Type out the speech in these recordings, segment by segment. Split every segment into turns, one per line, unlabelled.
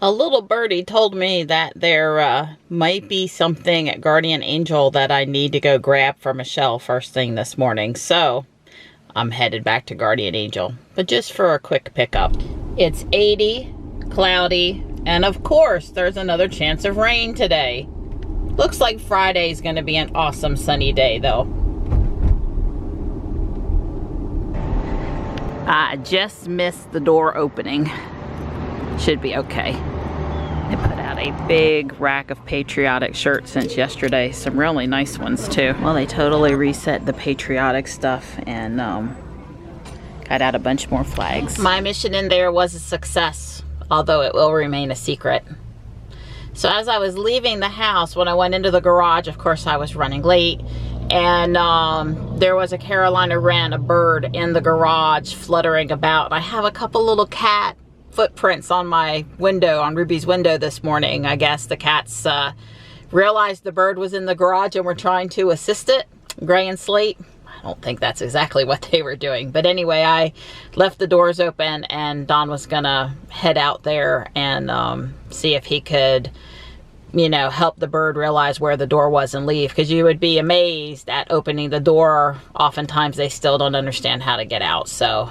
A little birdie told me that there might be something at Guardian Angel that I need to go grab for Michelle first thing this morning. So I'm headed back to Guardian Angel, but just for a quick pickup. It's 80, cloudy, and of course there's another chance of rain today. Looks like Friday's gonna be an awesome sunny day though. I just missed the door opening. Should be okay. They put out a big rack of patriotic shirts since yesterday. Some really nice ones too. Well, they totally reset the patriotic stuff and got out a bunch more flags. My mission in there was a success, although it will remain a secret. So as I was leaving the house, when I went into the garage, of course I was running late, and there was a Carolina wren, a bird, in the garage fluttering about. I have a couple little cat footprints on my window, on Ruby's window this morning. I guess the cats realized the bird was in the garage and were trying to assist it. Gray and Slate. I don't think that's exactly what they were doing. But anyway, I left the doors open and Don was gonna head out there and see if he could, you know, help the bird realize where the door was and leave. Because you would be amazed at opening the door. Oftentimes they still don't understand how to get out. So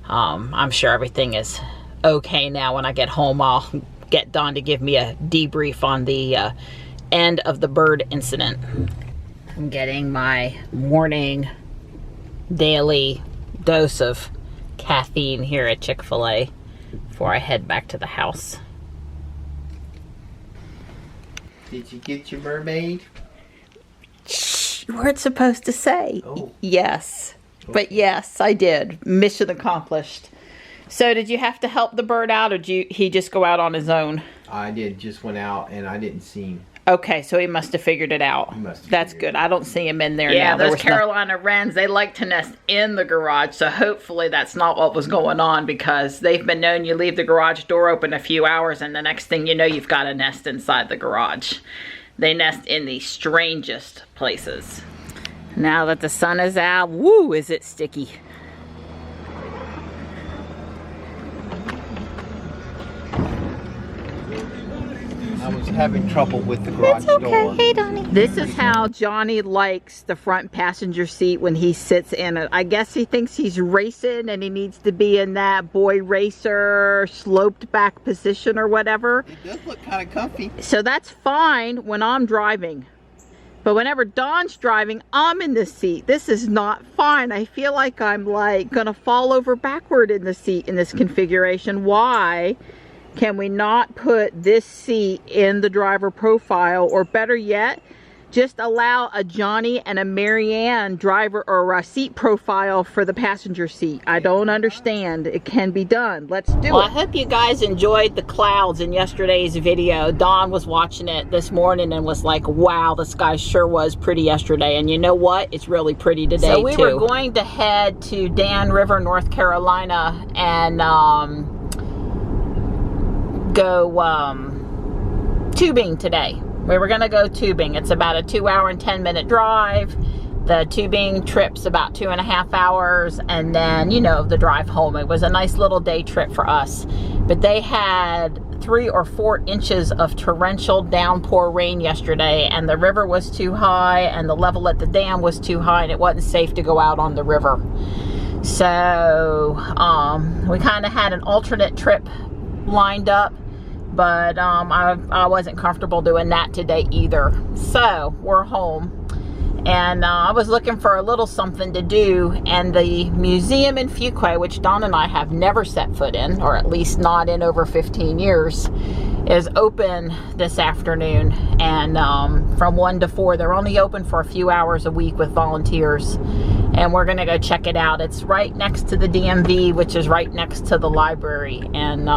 I'm sure everything is okay now. When I get home, I'll get Don to give me a debrief on the end of the bird incident. I'm getting my morning daily dose of caffeine here at Chick-fil-A before I head back to the house.
Did you get your mermaid?
Shh, you weren't supposed to say.
Oh.
Yes, but yes, I did. Mission accomplished. So did you have to help the bird out, or did he just go out on his own?
I did, just went out and I didn't see him.
Okay, so he must have figured it out. That's good. I don't see him in there now. Yeah, those Carolina wrens, they like to nest in the garage, so hopefully that's not what was going on, because they've been known you leave the garage door open a few hours and the next thing you know you've got a nest inside the garage. They nest in the strangest places. Now that the sun is out, woo, is it sticky.
I was having trouble with the garage door.
Hey, Donnie. This is how Johnny likes the front passenger seat when he sits in it. I guess he thinks he's racing and he needs to be in that boy racer sloped back position or whatever.
It does look kind of comfy.
So that's fine when I'm driving. But whenever Don's driving, I'm in the seat. This is not fine. I feel like I'm like gonna fall over backward in the seat in this configuration. Why can we not put this seat in the driver profile, or better yet, just allow a Johnny and a Marianne driver or a seat profile for the passenger seat? I don't understand. It can be done. Let's do it. I hope you guys enjoyed the clouds in yesterday's video. Dawn was watching it this morning and was like, wow, the sky sure was pretty yesterday. And you know what? It's really pretty today too. So we were going to head to Dan River, North Carolina, and go tubing today. We were gonna go tubing. It's about a 2-hour and 10-minute drive. The tubing trip's about 2.5 hours, and then, you know, the drive home. It was a nice little day trip for us. But they had 3 or 4 inches of torrential downpour rain yesterday, and the river was too high, and the level at the dam was too high, and it wasn't safe to go out on the river. So we kind of had an alternate trip lined up, but I wasn't comfortable doing that today either. So we're home, and I was looking for a little something to do, and the museum in Fuquay, which Don and I have never set foot in, or at least not in over 15 years, is open this afternoon, and from 1 to 4. They're only open for a few hours a week with volunteers, and we're gonna go check it out. It's right next to the DMV, which is right next to the library, and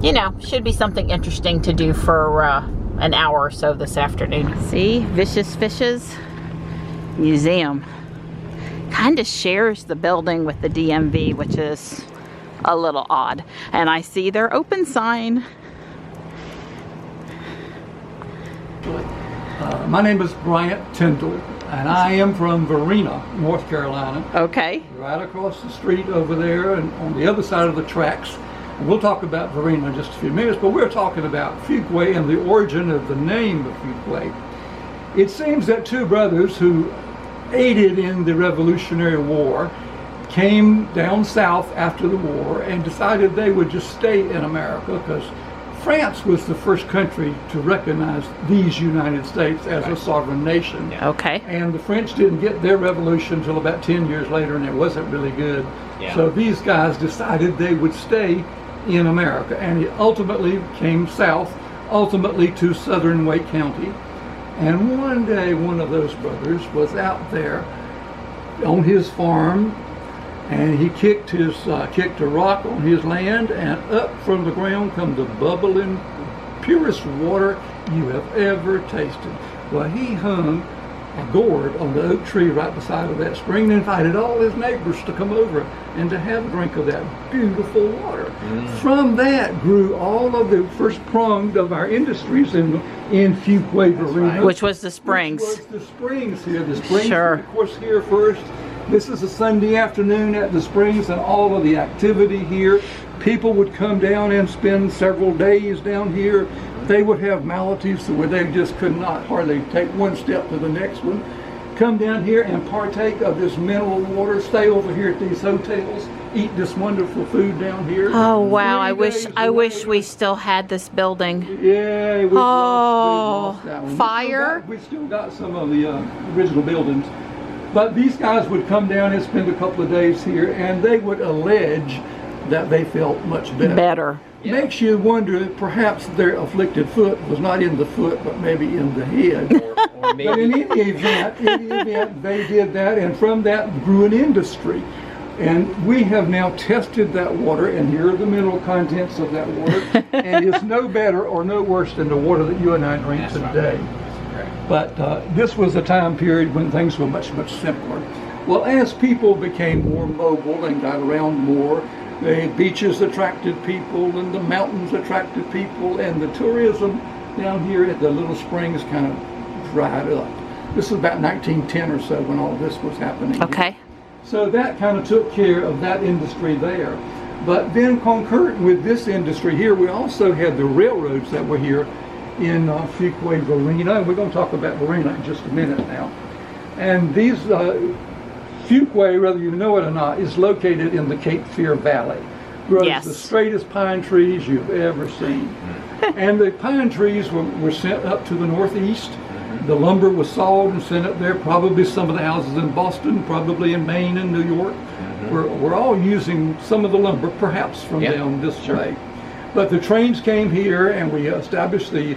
you know, should be something interesting to do for an hour or so this afternoon. See, Vicious Fishes Museum kind of shares the building with the DMV, which is a little odd. And I see their open sign.
My name is Bryant Tyndall, and I am from Varina, North Carolina.
Okay.
Right across the street over there, and on the other side of the tracks We'll talk about Varina in just a few minutes, but we're talking about Fuquay and the origin of the name of Fuquay. It seems that two brothers who aided in the Revolutionary War came down south after the war and decided they would just stay in America because France was the first country to recognize these United States as a sovereign nation.
Okay.
And the French didn't get their revolution until about 10 years later, and it wasn't really good. So these guys decided they would stay in America, and it ultimately came south, ultimately to southern Wake County. And one day, one of those brothers was out there on his farm, and he kicked a rock on his land, and up from the ground come the bubbling, purest water you have ever tasted. Well, he hung a gourd on the oak tree right beside of that spring and invited all his neighbors to come over and to have a drink of that beautiful water. From that grew all of the first pronged of our industries in Fuquay Varina.
Which was the springs.
Which was the springs here. The springs,
Sure.
of course, here first. This is a Sunday afternoon at the springs, and all of the activity here. People would come down and spend several days down here. They would have maladies where they just could not hardly take one step to the next one. Come down here and partake of this mineral water. Stay over here at these hotels. Eat this wonderful food down here.
Oh wow!
3 days
I wish
later-
we still had this building.
Yeah, we lost that one.
Fire?
We still got some of the original buildings. But these guys would come down and spend a couple of days here, and they would allege that they felt much better. Makes you wonder if perhaps their afflicted foot was not in the foot, but maybe in the head.
Or maybe.
But in any event, they did that, and from that grew an industry. And we have now tested that water, and here are the mineral contents of that water, and it's no better or no worse than the water that you and I drink
That's
today.
Right.
But this was a time period when things were much, much simpler. Well, as people became more mobile and got around more, the beaches attracted people, and the mountains attracted people, and the tourism down here at the little springs kind of dried up. This is about 1910 or so when all this was happening.
Okay.
So that kind of took care of that industry there. But then concurrent with this industry here, we also had the railroads that were here in Fuquay Varina, and we're going to talk about Varina in just a minute now. And these Fuquay, whether you know it or not, is located in the Cape Fear Valley. Grows the straightest pine trees you've ever seen. And the pine trees were sent up to the northeast. The lumber was sawed and sent up there. Probably some of the houses in Boston, probably in Maine and New York, were all using some of the lumber, perhaps from down this way. But the trains came here, and we established the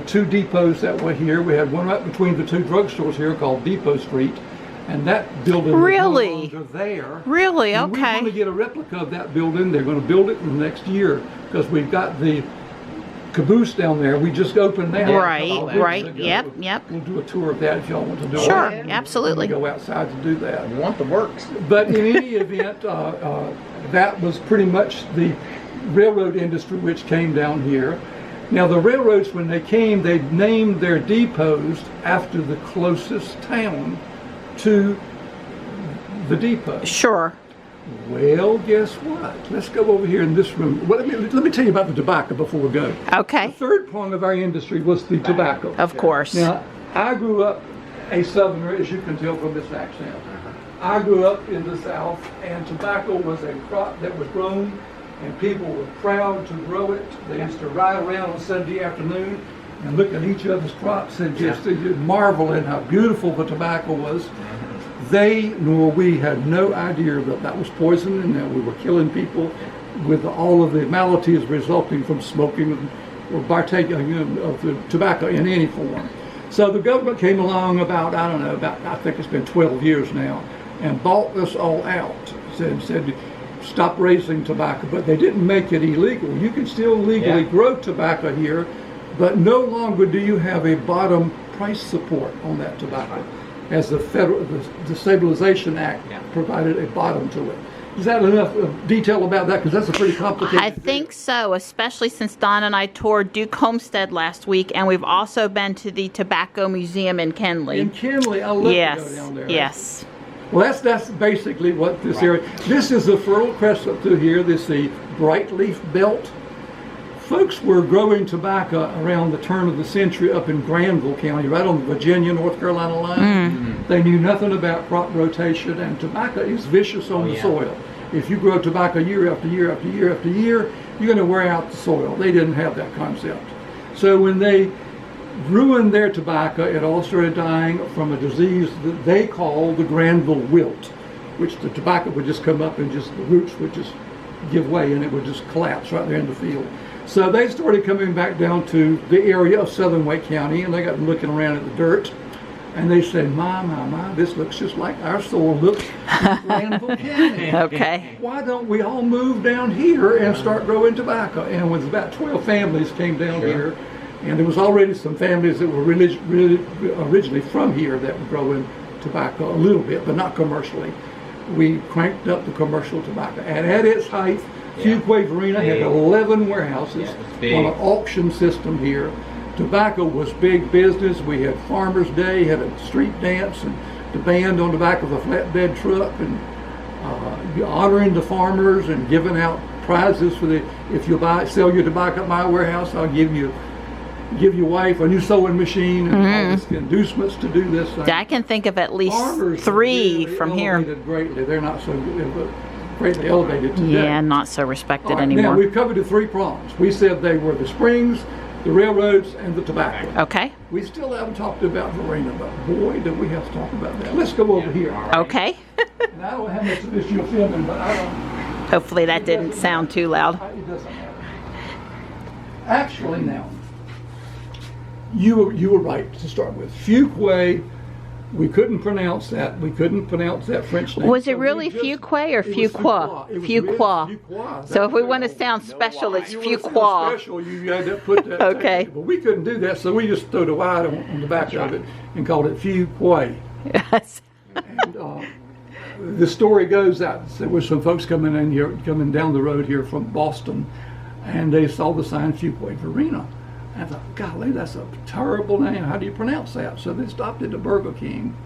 two depots that were here. We had one right between the two drugstores here called Depot Street, and that building is no longer there.
Really?
And we want to get a replica of that building. They're going to build it in the next year because we've got the caboose down there. We just opened that.
Right. Yep.
We'll do a tour of that if y'all want to do it.
Sure, absolutely.
We'll go outside to do that.
We want the works.
But in any event, that was pretty much the railroad industry which came down here. Now the railroads, when they came, they named their depots after the closest town to the depot.
Sure.
Well, guess what? Let's go over here in this room. Well, let me tell you about the tobacco before we go.
Okay.
The third prong of our industry was the tobacco.
Of course.
Now, I grew up a Southerner, as you can tell from this accent. I grew up in the South, and tobacco was a crop that was grown, and people were proud to grow it. They used to ride around on Sunday afternoon and look at each other's crops and just marvel at how beautiful the tobacco was. They nor we had no idea that that was poison and that we were killing people with all of the maladies resulting from smoking or partaking of the tobacco in any form. So the government came along about, I think it's been 12 years now, and bought us all out. Said stop raising tobacco, but they didn't make it illegal. You can still legally grow tobacco here, but no longer do you have a bottom price support on that tobacco, as the Stabilization Act provided a bottom to it. Is that enough detail about that? Because that's a pretty complicated
I think so, especially since Don and I toured Duke Homestead last week, and we've also been to the Tobacco Museum in Kenley.
In Kenley, I love to go down there.
Yes.
Well, that's basically what this area. This is the Fertile Crescent through here. This is the Brightleaf Belt. Folks were growing tobacco around the turn of the century up in Granville County, right on the Virginia-North Carolina line. They knew nothing about crop rotation, and tobacco is vicious on the soil. If you grow tobacco year after year after year after year, you're going to wear out the soil. They didn't have that concept. So when they ruined their tobacco, it all started dying from a disease that they call the Granville wilt, which the tobacco would just come up and just the roots would just give way and it would just collapse right there in the field. So they started coming back down to the area of southern Wake County, and they got looking around at the dirt, and they said, my, this looks just like our soil looks in Granville County.
Okay.
Why don't we all move down here and start growing tobacco? And with about 12 families came down here, and there was already some families that were really originally from here that were growing tobacco a little bit, but not commercially. We cranked up the commercial tobacco, and at its height, Fuquay Varina had 11 warehouses on an auction system here. Tobacco was big business. We had Farmers Day, had a street dance, and the band on the back of a flatbed truck, and honoring the farmers and giving out prizes for the. If you sell your tobacco at my warehouse, I'll give your wife a new sewing machine and all this inducements to do this thing.
I can think of at least
Farmers
3
really
from here.
Greatly. They're not so greatly elevated today.
Yeah, not so respected anymore.
Now we've covered the 3 prongs. We said they were the springs, the railroads, and the tobacco.
Okay.
We still haven't talked about Varina, but boy, do we have to talk about that. Let's go over here.
Okay.
And I don't know how much of this you're filming, but I don't.
Hopefully that didn't sound too loud.
It doesn't matter. Actually, now, you were right to start with. Fuquay, we couldn't pronounce that. We couldn't pronounce that French name.
Was it really Fuquay or Fuqua? Fuqua. So if we want to sound special, it's Fuqua.
Special, you had to put that.
Okay.
But we couldn't do that, so we just threw the Y on the back of it and called it Fuquay.
Yes.
And the story goes that there were some folks coming down the road here from Boston, and they saw the sign Fuquay Varina. I thought, golly, that's a terrible name. How do you pronounce that? So they stopped at the Burger King,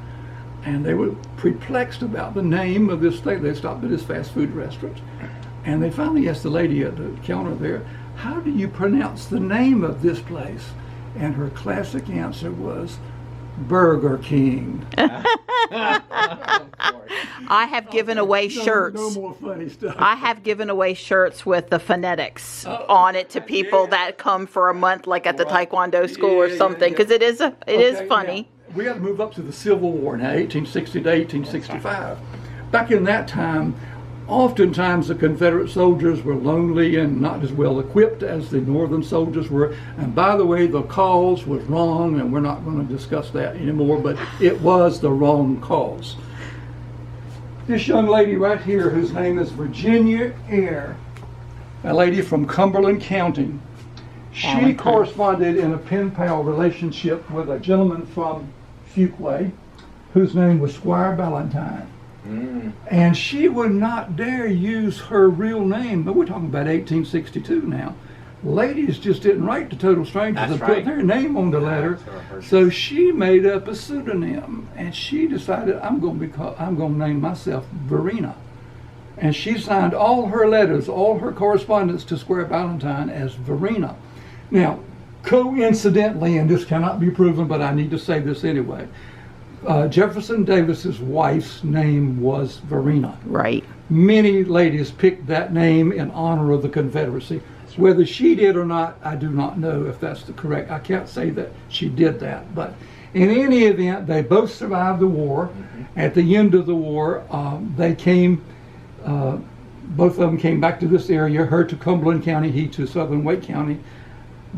and they were perplexed about the name of this thing. They stopped at this fast food restaurant, and they finally asked the lady at the counter there, how do you pronounce the name of this place? And her classic answer was, Burger King.
I have given away shirts.
No more funny stuff.
I have given away shirts with the phonetics on it to people that come for a month, like at the Taekwondo school or something, because it is funny.
Now, we had to move up to the Civil War now, 1860 to 1865. Back in that time, oftentimes the Confederate soldiers were lonely and not as well equipped as the Northern soldiers were. And by the way, the cause was wrong, and we're not going to discuss that anymore, but it was the wrong cause. This young lady right here, whose name is Virginia Eyre, a lady from Cumberland County, she corresponded in a pen-pal relationship with a gentleman from Fuquay, whose name was Squire Ballantyne. And she would not dare use her real name, but we're talking about 1862 now. Ladies just didn't write to total strangers and put their name on the letter. So she made up a pseudonym, and she decided, I'm going to name myself Varina. And she signed all her letters, all her correspondence to Squire Ballantyne as Varina. Now, coincidentally, and this cannot be proven, but I need to say this anyway, Jefferson Davis's wife's name was Varina.
Right.
Many ladies picked that name in honor of the Confederacy. Whether she did or not, I do not know if that's the correct. I can't say that she did that. But in any event, they both survived the war. At the end of the war, they came, both of them came back to this area, her to Cumberland County, he to southern Wake County.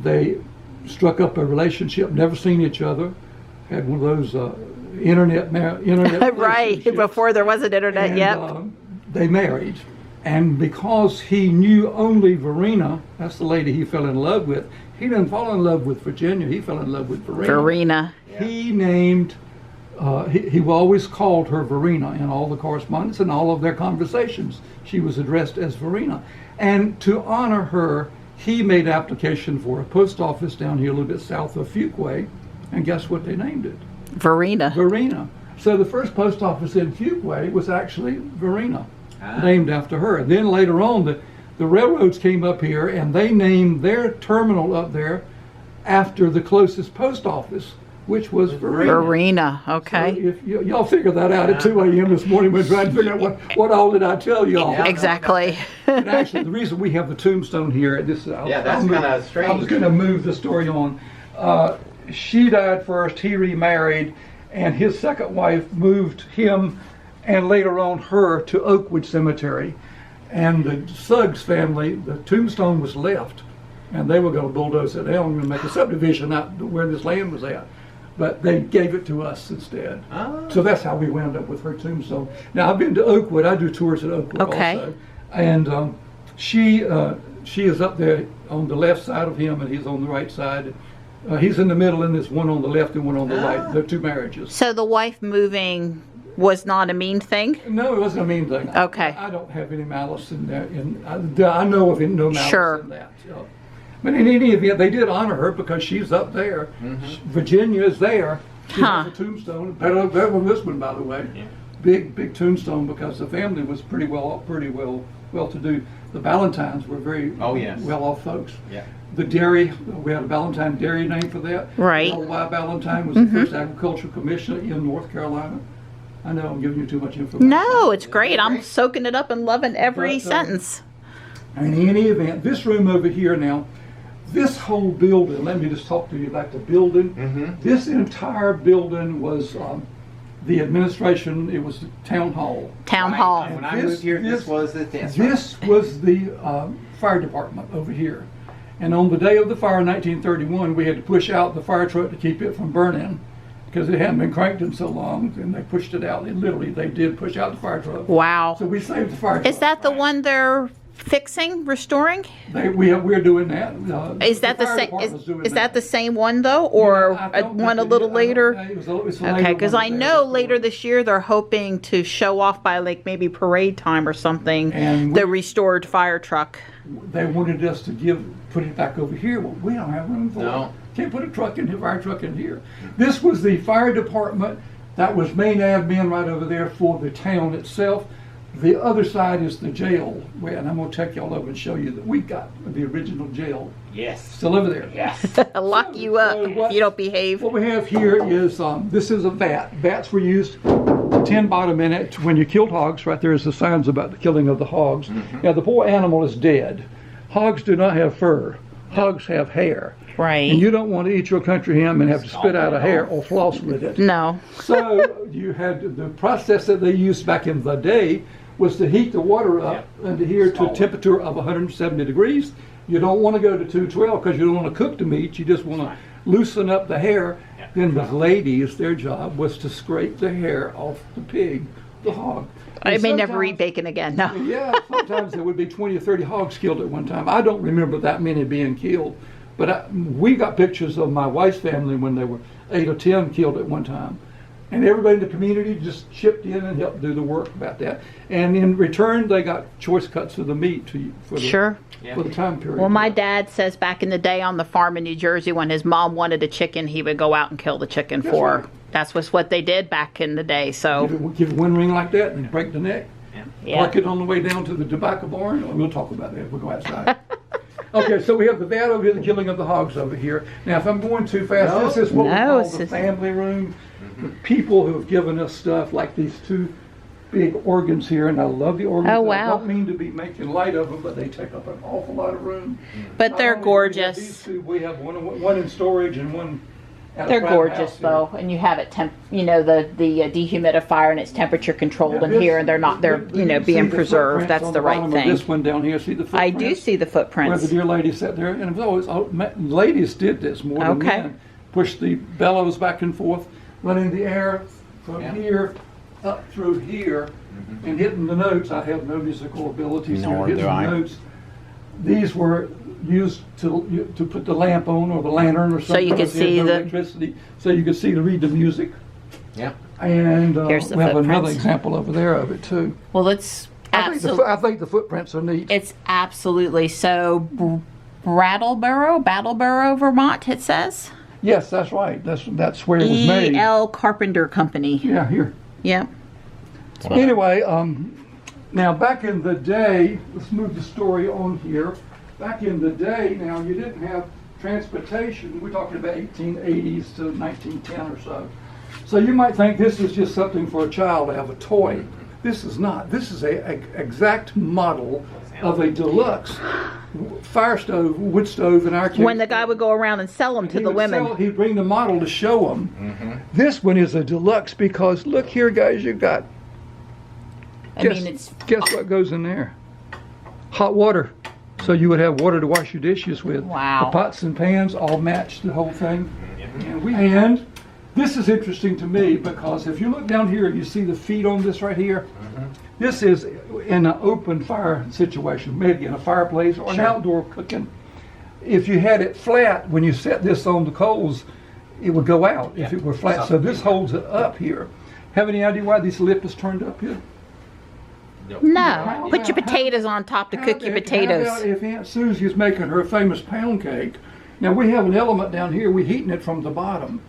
They struck up a relationship, never seen each other, had one of those internet
right, before there was an internet,
and, they married. And because he knew only Varina, that's the lady he fell in love with, he didn't fall in love with Virginia, he fell in love with Varina.
Varina.
He named, he always called her Varina in all the correspondence and all of their conversations. She was addressed as Varina. And to honor her, he made application for a post office down here a little bit south of Fuquay, and guess what they named it?
Varina.
Varina. So the first post office in Fuquay was actually Varina, named after her. And then later on, the railroads came up here and they named their terminal up there after the closest post office, which was Varina.
Varina, okay.
So if y'all figure that out at 2 a.m. this morning, we're trying to figure out what all did I tell y'all.
Exactly.
And actually, the reason we have the tombstone here,
that's kind of strange.
I was going to move the story on. She died first, he remarried, and his second wife moved him and later on her to Oakwood Cemetery. And the Suggs family, the tombstone was left, and they were going to bulldoze it down and make a subdivision out where this land was at. But they gave it to us instead. Oh. So that's how we wound up with her tombstone. Now, I've been to Oakwood. I do tours at Oakwood also. And she is up there on the left side of him, and he's on the right side. He's in the middle, and there's one on the left and one on the right. They're two marriages.
So the wife moving was not a mean thing?
No, it wasn't a mean thing.
Okay.
I don't have any malice in there. I know of no malice in that. So. But in any event, they did honor her because she's up there. Virginia is there. She has a tombstone. Better than this one, by the way. Yeah. Big tombstone because the family was pretty well to do. The Ballantines were very well off folks. Yeah. The dairy, we had a Ballantine dairy name for that.
Right.
Y. Ballantine was the first agricultural commissioner in North Carolina. I know I'm giving you too much information.
No, it's great. I'm soaking it up and loving every sentence.
In any event, this room over here now, this whole building, let me just talk to you about the building. This entire building was the administration, it was the town hall.
Town hall.
And when I moved here, this was the
fire department over here. And on the day of the fire in 1931, we had to push out the fire truck to keep it from burning because it hadn't been cranked in so long, and they pushed it out. They did push out the fire truck.
Wow.
So we saved the fire truck.
Is that the one they're fixing, restoring?
We're doing that.
Is that the same? Is that the same one though, or one a little later? Okay, because I know later this year they're hoping to show off by like maybe parade time or something the restored fire truck.
They wanted us to put it back over here. Well, we don't have room for it. Can't put a fire truck in here. This was the fire department. That was main admin right over there for the town itself. The other side is the jail, and I'm going to take y'all over and show you that we got the original jail.
Yes.
Still over there.
Yes.
Lock you up if you don't behave.
What we have here is, this is a vat. Vats were used, tin bottom in it. When you killed hogs, right there is the signs about the killing of the hogs. Now, the poor animal is dead. Hogs do not have fur. Hogs have hair.
Right.
And you don't want to eat your country ham and have to spit out a hair or floss with it.
No.
So you had the process that they used back in the day was to heat the water up and adhere to a temperature of 170 degrees. You don't want to go to 212 because you don't want to cook the meat. You just want to loosen up the hair. Then the ladies, their job was to scrape the hair off the pig, the hog.
I may never eat bacon again, no.
Yeah, sometimes there would be 20 or 30 hogs killed at one time. I don't remember that many being killed. But we got pictures of my wife's family when there were 8 or 10 killed at one time. And everybody in the community just chipped in and helped do the work about that. And in return, they got choice cuts of the meat for the time period.
Well, my dad says back in the day on the farm in New Jersey, when his mom wanted a chicken, he would go out and kill the chicken for her. That's what they did back in the day. So
give it one ring like that and break the neck. Park it on the way down to the tobacco barn. We'll talk about that if we go outside. Okay, so we have the vat over here, the killing of the hogs over here. Now, if I'm going too fast, this is what we call the family room. The people who have given us stuff like these two big organs here, and I love the organs.
Oh, wow.
I don't mean to be making light of them, but they take up an awful lot of room.
But they're gorgeous.
These two, we have one in storage and one at
They're gorgeous though, and you have it the dehumidifier, and it's temperature controlled in here, and they're being preserved. That's the right thing.
This one down here, see the footprints?
I do see the footprints.
Where the dear lady sat there, and it was always ladies did this more than men. Push the bellows back and forth, running the air from here up through here, and hitting the notes. I have no musical abilities.
Nor do I.
Notes. These were used to put the lamp on or the lantern or something.
So you could see the
electricity. So you could see to read the music.
Yeah.
And
here's the
we have
footprints.
another example over there of it too.
Well, it's
I think the footprints are neat.
It's absolutely so. Brattleboro, Vermont. It says.
Yes, that's right. That's where it was made.
E.L. Carpenter Company.
Yeah, here.
Yep.
Anyway, now back in the day, let's move the story on here. Back in the day, now you didn't have transportation. We're talking about 1880s to 1910 or so. So you might think this is just something for a child to have a toy. This is not. This is a exact model of a deluxe fire stove, wood stove in our case.
When the guy would go around and sell them to the women.
He'd bring the model to show them. This one is a deluxe because look here, guys, you've got. Guess what goes in there? Hot water. So you would have water to wash your dishes with.
Wow.
The pots and pans all match the whole thing. And this is interesting to me because if you look down here, you see the feet on this right here. This is in an open fire situation, maybe in a fireplace or an outdoor cooking. If you had it flat, when you set this on the coals, it would go out if it were flat. So this holds it up here. Have any idea why this lip is turned up here?
No. Put your potatoes on top to cook your potatoes.
How about if Aunt Susie's making her famous pound cake? Now we have an element down here, we're heating it from the bottom.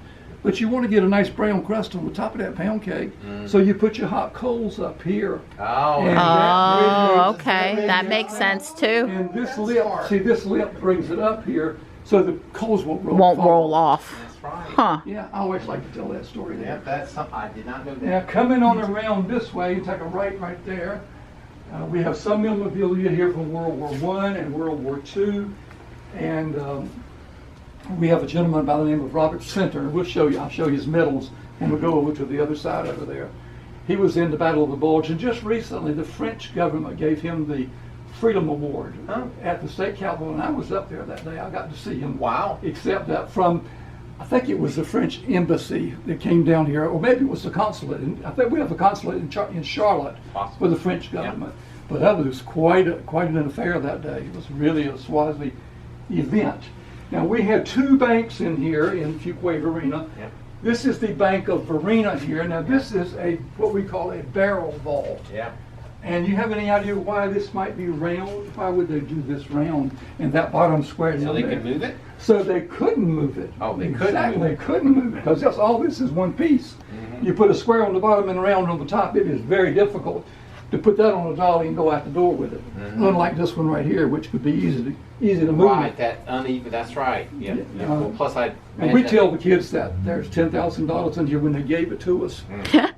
But you want to get a nice brown crust on the top of that pound cake, so you put your hot coals up here.
Oh, okay. That makes sense too.
And this lip, see this lip brings it up here, so the coals won't
roll off.
That's right.
Huh.
Yeah, I always like to tell that story.
Yeah, that's something I did not know that.
Now coming on around this way, you take a right there. We have some memorabilia here from World War I and World War II, and we have a gentleman by the name of Robert Center. We'll show you. I'll show you his medals, and we'll go over to the other side over there. He was in the Battle of the Bulge, and just recently the French government gave him the Freedom Award at the state capitol, and I was up there that day. I got to see him.
Wow!
Accept that from, I think it was the French embassy that came down here, or maybe it was the consulate. And I think we have a consulate in Charlotte for the French government. Yeah. But that was quite an affair that day. It was really a Swazi event. Now we had two banks in here in Fuquay Varina. Yep. This is the Bank of Varina here. Now this is what we call a barrel vault.
Yeah.
And you have any idea why this might be round? Why would they do this round and that bottom square?
So they could move it?
So they couldn't move it.
Oh, they couldn't move it.
They couldn't move it because all this is one piece. You put a square on the bottom and a round on the top. It is very difficult to put that on a dolly and go out the door with it. Unlike this one right here, which could be easy to move.
Right, that uneven. That's right. Yeah. Well, plus,
and we tell the kids that there's $10,000 in here when they gave it to us.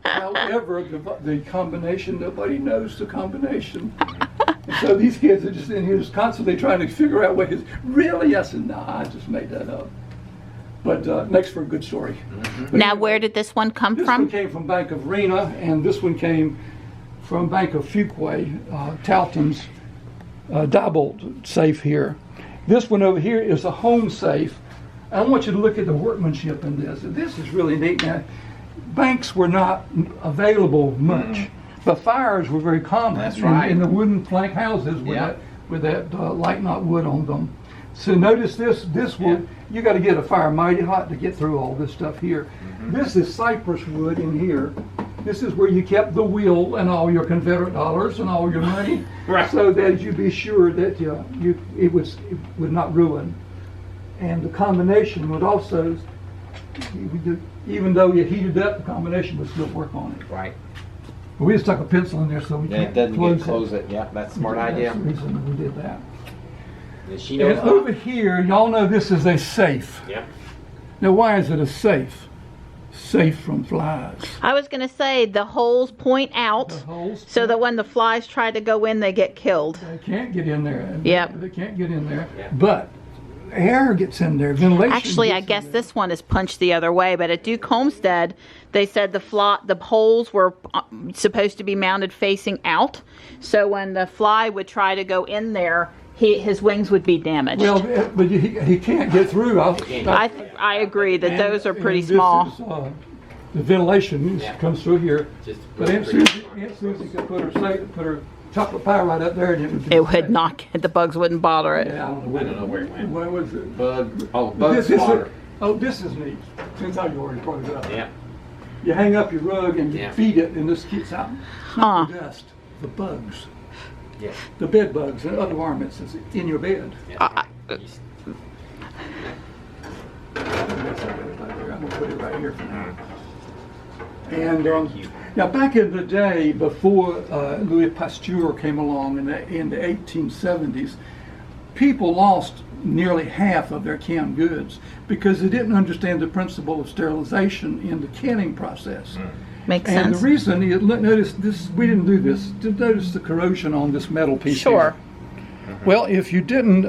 However, the combination, nobody knows the combination. And so these kids are just in here just constantly trying to figure out ways. Really? I said, nah, I just made that up. But makes for a good story.
Now, where did this one come from?
This one came from Bank of Varina, and this one came from Bank of Fuquay, Talton's Diebold safe here. This one over here is a home safe. I want you to look at the workmanship in this. This is really neat. Now, banks were not available much, but fires were very common.
That's right.
In the wooden plank houses with that light knot wood on them. So notice this wood, you got to get a fire mighty hot to get through all this stuff here. This is cypress wood in here. This is where you kept the wheel and all your Confederate dollars and all your money, so that you'd be sure that it would not ruin. And the combination would also, even though you heated up, the combination would still work on it.
Right.
But we just stuck a pencil in there so we can't
close it. Yeah, that's a smart idea.
That's the reason we did that.
She knows
and over here, y'all know this is a safe.
Yeah.
Now, why is it a safe? Safe from flies.
I was going to say the holes point out so that when the flies try to go in, they get killed.
They can't get in there.
Yep.
They can't get in there. Yep. But air gets in there. Ventilation.
Actually, I guess this one is punched the other way, but at Duke Homestead, they said the holes were supposed to be mounted facing out. So when the fly would try to go in there, his wings would be damaged.
Well, but he can't get through.
I agree that those are pretty small.
The ventilation comes through here. But Aunt Susie could put her chocolate pie right up there, and
it would not. The bugs wouldn't bother it.
Yeah, I don't know where it went.
Where was it?
Bug spotter.
This is neat. Since I already brought it up.
Yeah.
You hang up your rug and you feed it, and this keeps out not the dust, the bugs.
Yeah.
The bed bugs and other varmints in your bed.
Yeah.
put it right here for now. And now, back in the day, before Louis Pasteur came along in the 1870s, people lost nearly half of their canned goods because they didn't understand the principle of sterilization in the canning process.
Makes
and
sense.
the reason, notice this, we didn't do this. Notice the corrosion on this metal piece.
Sure.
Here. Well, if you didn't,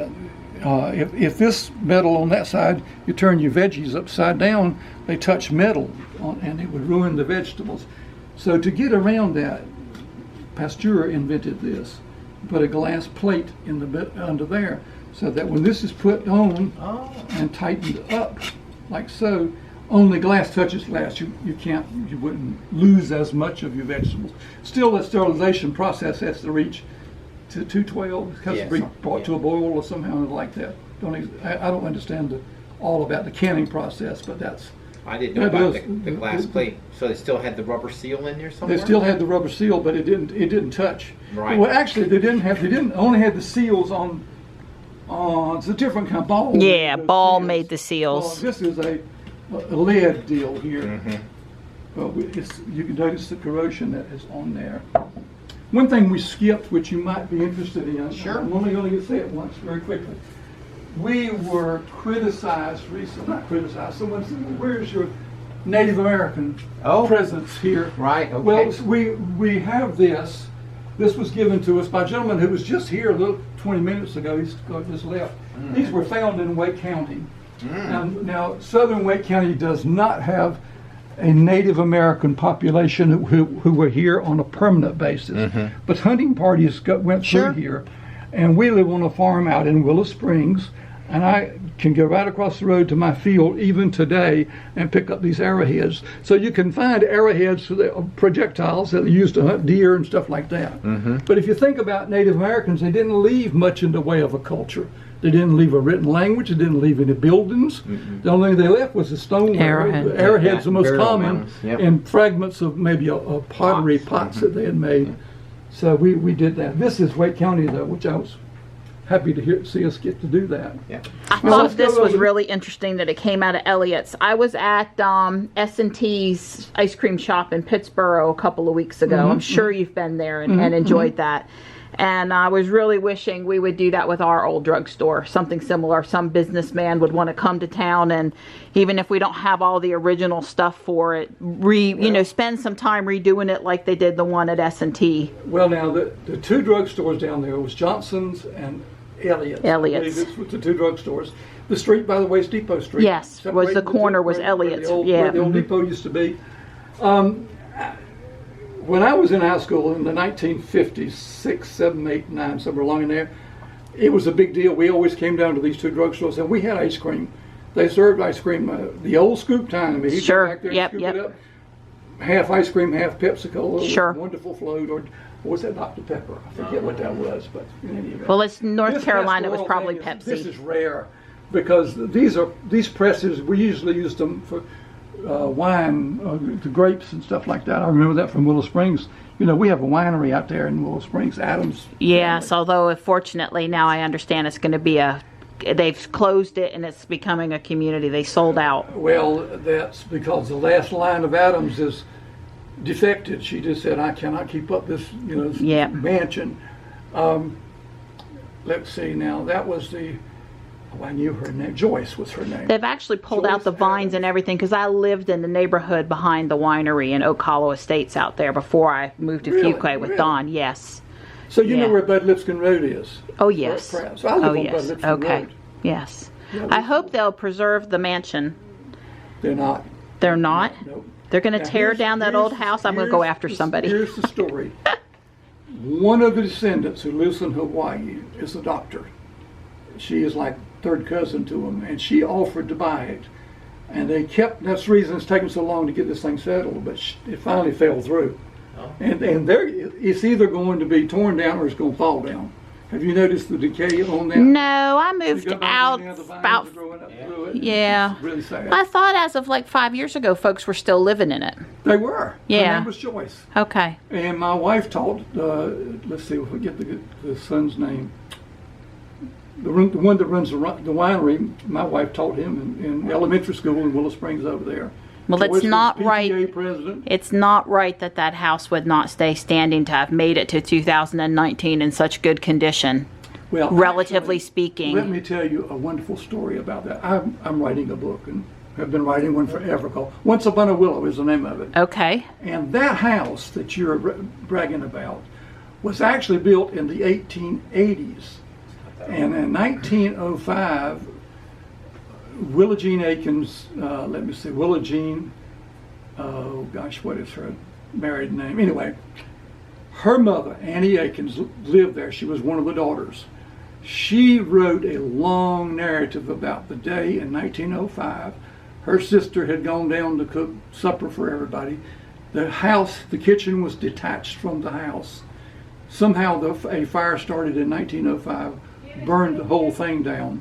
if this metal on that side, you turn your veggies upside down, they touch metal and it would ruin the vegetables. So to get around that, Pasteur invented this. Put a glass plate in the bit under there, so that when this is put on and tightened up, like so, only glass touches glass. You wouldn't lose as much of your vegetables. Still, the sterilization process has to reach to 212. It has to be brought to a boil or somehow like that. I don't understand all about the canning process, but that's.
I didn't know about the glass plate. So they still had the rubber seal in there somewhere?
They still had the rubber seal, but it didn't touch.
Right.
Well, actually, they didn't only had the seals on. It's a different kind of ball.
Yeah, Ball made the seals.
This is a lead deal here. You can notice the corrosion that is on there. One thing we skipped, which you might be interested in.
Sure.
I'm only going to say it once, very quickly. We were criticized recently. Not criticized. Someone said, "Where's your Native American presence here?"
Right. Okay.
Well, we have this. This was given to us by a gentleman who was just here a little 20 minutes ago. He's just left. These were found in Wake County. Now, southern Wake County does not have a Native American population who were here on a permanent basis. But hunting parties went through here, and we live on a farm out in Willow Springs, and I can go right across the road to my field even today and pick up these arrowheads. So you can find arrowheads, projectiles that are used to hunt deer and stuff like that. But if you think about Native Americans, they didn't leave much in the way of a culture. They didn't leave a written language. They didn't leave any buildings. The only thing they left was the stoneware. Arrowheads are most common, and fragments of maybe a pottery pots that they had made. So we did that. This is Wake County, though, which I was happy to see us get to do that.
I thought this was really interesting that it came out of Elliott's. I was at S&T's ice cream shop in Pittsburgh a couple of weeks ago. I'm sure you've been there and enjoyed that. And I was really wishing we would do that with our old drugstore, something similar. Some businessman would want to come to town, and even if we don't have all the original stuff for it, spend some time redoing it like they did the one at S&T.
Well, now, the two drugstores down there was Johnson's and Elliott's. This was the two drugstores. The street, by the way, is Depot Street.
Yes, was the corner was Elliott's.
Where the old depot used to be. When I was in high school in the 1950s, 6, 7, 8, 9, somewhere along in there, it was a big deal. We always came down to these two drugstores, and we had ice cream. They served ice cream, the old scoop time. I mean, he'd go back there and scoop it up. Half ice cream, half Pepsi-Cola. Wonderful float. Or was that Dr. Pepper? I forget what that was, but in any event.
Well, it's North Carolina. It was probably Pepsi.
This is rare because these presses, we usually use them for wine, the grapes and stuff like that. I remember that from Willow Springs. You know, we have a winery out there in Willow Springs, Adams.
Yes, although fortunately now I understand it's going to be they've closed it and it's becoming a community. They sold out.
Well, that's because the last line of Adams is defected. She just said, I cannot keep up this, mansion. Let's see now, that was I knew her name. Joyce was her name.
They've actually pulled out the vines and everything because I lived in the neighborhood behind the winery in Oak Hollow Estates out there before I moved to Fuquay with Don. Yes.
So you know where Bud Lipscomb Road is?
Oh, yes.
So I live on Bud Lipscomb Road.
Yes. I hope they'll preserve the mansion.
They're not.
They're not?
Nope.
They're going to tear down that old house? I'm going to go after somebody.
Here's the story. One of the descendants who lives in Hawaii is a doctor. She is like third cousin to him, and she offered to buy it. And they kept, that's the reason it's taken so long to get this thing settled, but it finally fell through. Oh. And it's either going to be torn down or it's going to fall down. Have you noticed the decay on that?
No, I moved out about,
It's really sad.
I thought as of like 5 years ago, folks were still living in it.
They were.
Yeah.
Her name was Joyce.
Okay.
And my wife taught, let's see if we get the son's name. the one that runs the winery, my wife taught him in elementary school in Willow Springs over there.
Well, it's
Joyce was
not
PTA
right.
president.
It's not right that that house would not stay standing to have made it to 2019 in such good condition,
Well,
relatively
actually,
speaking.
let me tell you a wonderful story about that. I'm writing a book and have been writing one forever called Once Upon a Willow is the name of it.
Okay.
And that house that you're bragging about was actually built in the 1880s. And in 1905, Willa Jean Akins, Willa Jean, oh gosh, what is her married name? Anyway, her mother, Annie Akins, lived there. She was one of the daughters. She wrote a long narrative about the day in 1905. Her sister had gone down to cook supper for everybody. The house, the kitchen was detached from the house. Somehow a fire started in 1905, burned the whole thing down.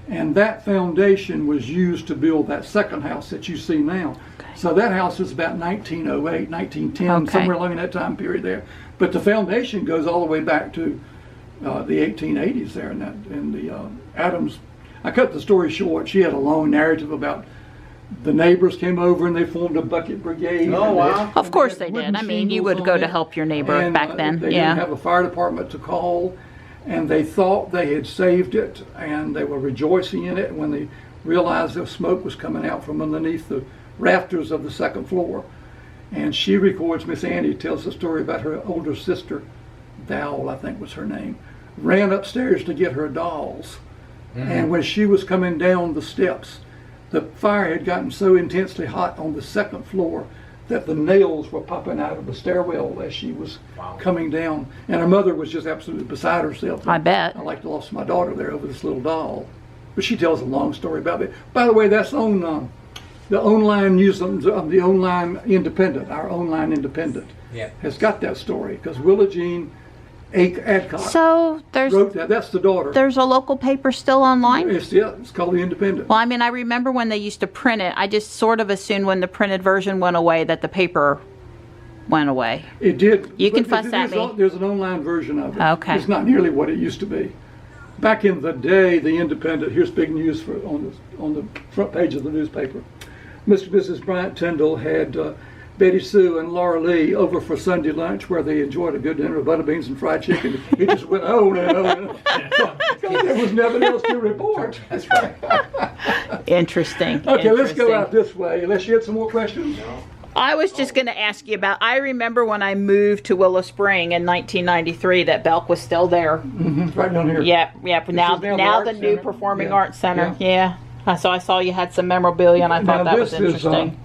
And that foundation was used to build that second house that you see now. Okay. So that house is about 1908, 1910,
okay,
somewhere along in that time period there. But the foundation goes all the way back to the 1880s there. And the Adams, I cut the story short. She had a long narrative about the neighbors came over and they formed a bucket brigade.
Oh, wow.
Of course they did. I mean, you would go to help your neighbor back then.
They
Yeah.
didn't have a fire department to call, and they thought they had saved it, and they were rejoicing in it when they realized the smoke was coming out from underneath the rafters of the second floor. And she records, Miss Annie tells the story about her older sister, Dowell, I think was her name, ran upstairs to get her dolls. Mm-hmm. And when she was coming down the steps, the fire had gotten so intensely hot on the second floor that the nails were popping out of the stairwell as she was coming down. And her mother was just absolutely beside herself.
I bet.
I like to lost my daughter there over this little doll. But she tells a long story about it. By the way, that's on the online news, the online independent, our online independent, has got that story because Willa Jean Adcock
So
wrote that. That's the daughter.
there's a local paper still online?
It's called the Independent.
Well, I mean, I remember when they used to print it. I just sort of assumed when the printed version went away that the paper went away.
It did.
You can
but
fuss at me.
There's an online version of it.
Okay.
It's not nearly what it used to be. Back in the day, the Independent, here's big news on the front page of the newspaper. Mr. and Mrs. Bryant Tyndall had Betty Sue and Laura Lee over for Sunday lunch where they enjoyed a good dinner of butter beans and fried chicken. He just went on and on. There was nothing else to report.
That's right.
Interesting.
Okay, let's go out this way. Unless you had some more questions?
No.
I was just going to ask you about, I remember when I moved to Willow Spring in 1993 that Belk was still there.
Mm-hmm. Right down here.
Yep. Now the new
Center.
Performing
Yeah.
Arts Center. Yeah. So I saw you had some memorabilia and I thought that was interesting.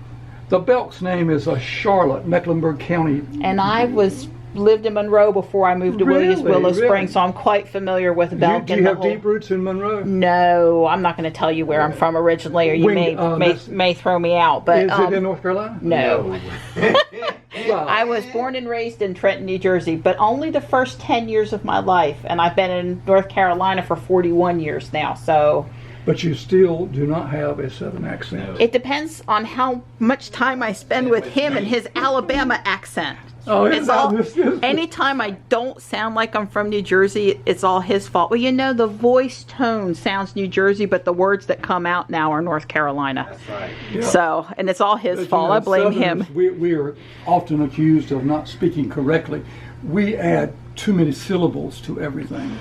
The Belk's name is Charlotte, Mecklenburg County.
And I lived in Monroe before I moved to Willow Spring, so I'm quite familiar with Belk.
Do you have deep roots in Monroe?
No, I'm not going to tell you where I'm from originally, or you may throw me out. But
is it in North Carolina?
No.
Well,
I was born and raised in Trenton, New Jersey, but only the first 10 years of my life, and I've been in North Carolina for 41 years now. So.
But you still do not have a Southern accent.
It depends on how much time I spend with him and his Alabama accent.
Oh,
Anytime I don't sound like I'm from New Jersey, it's all his fault. Well, you know, the voice tone sounds New Jersey, but the words that come out now are North Carolina.
That's right.
Yeah.
So, and it's all his fault. I blame him.
We are often accused of not speaking correctly. We add too many syllables to everything.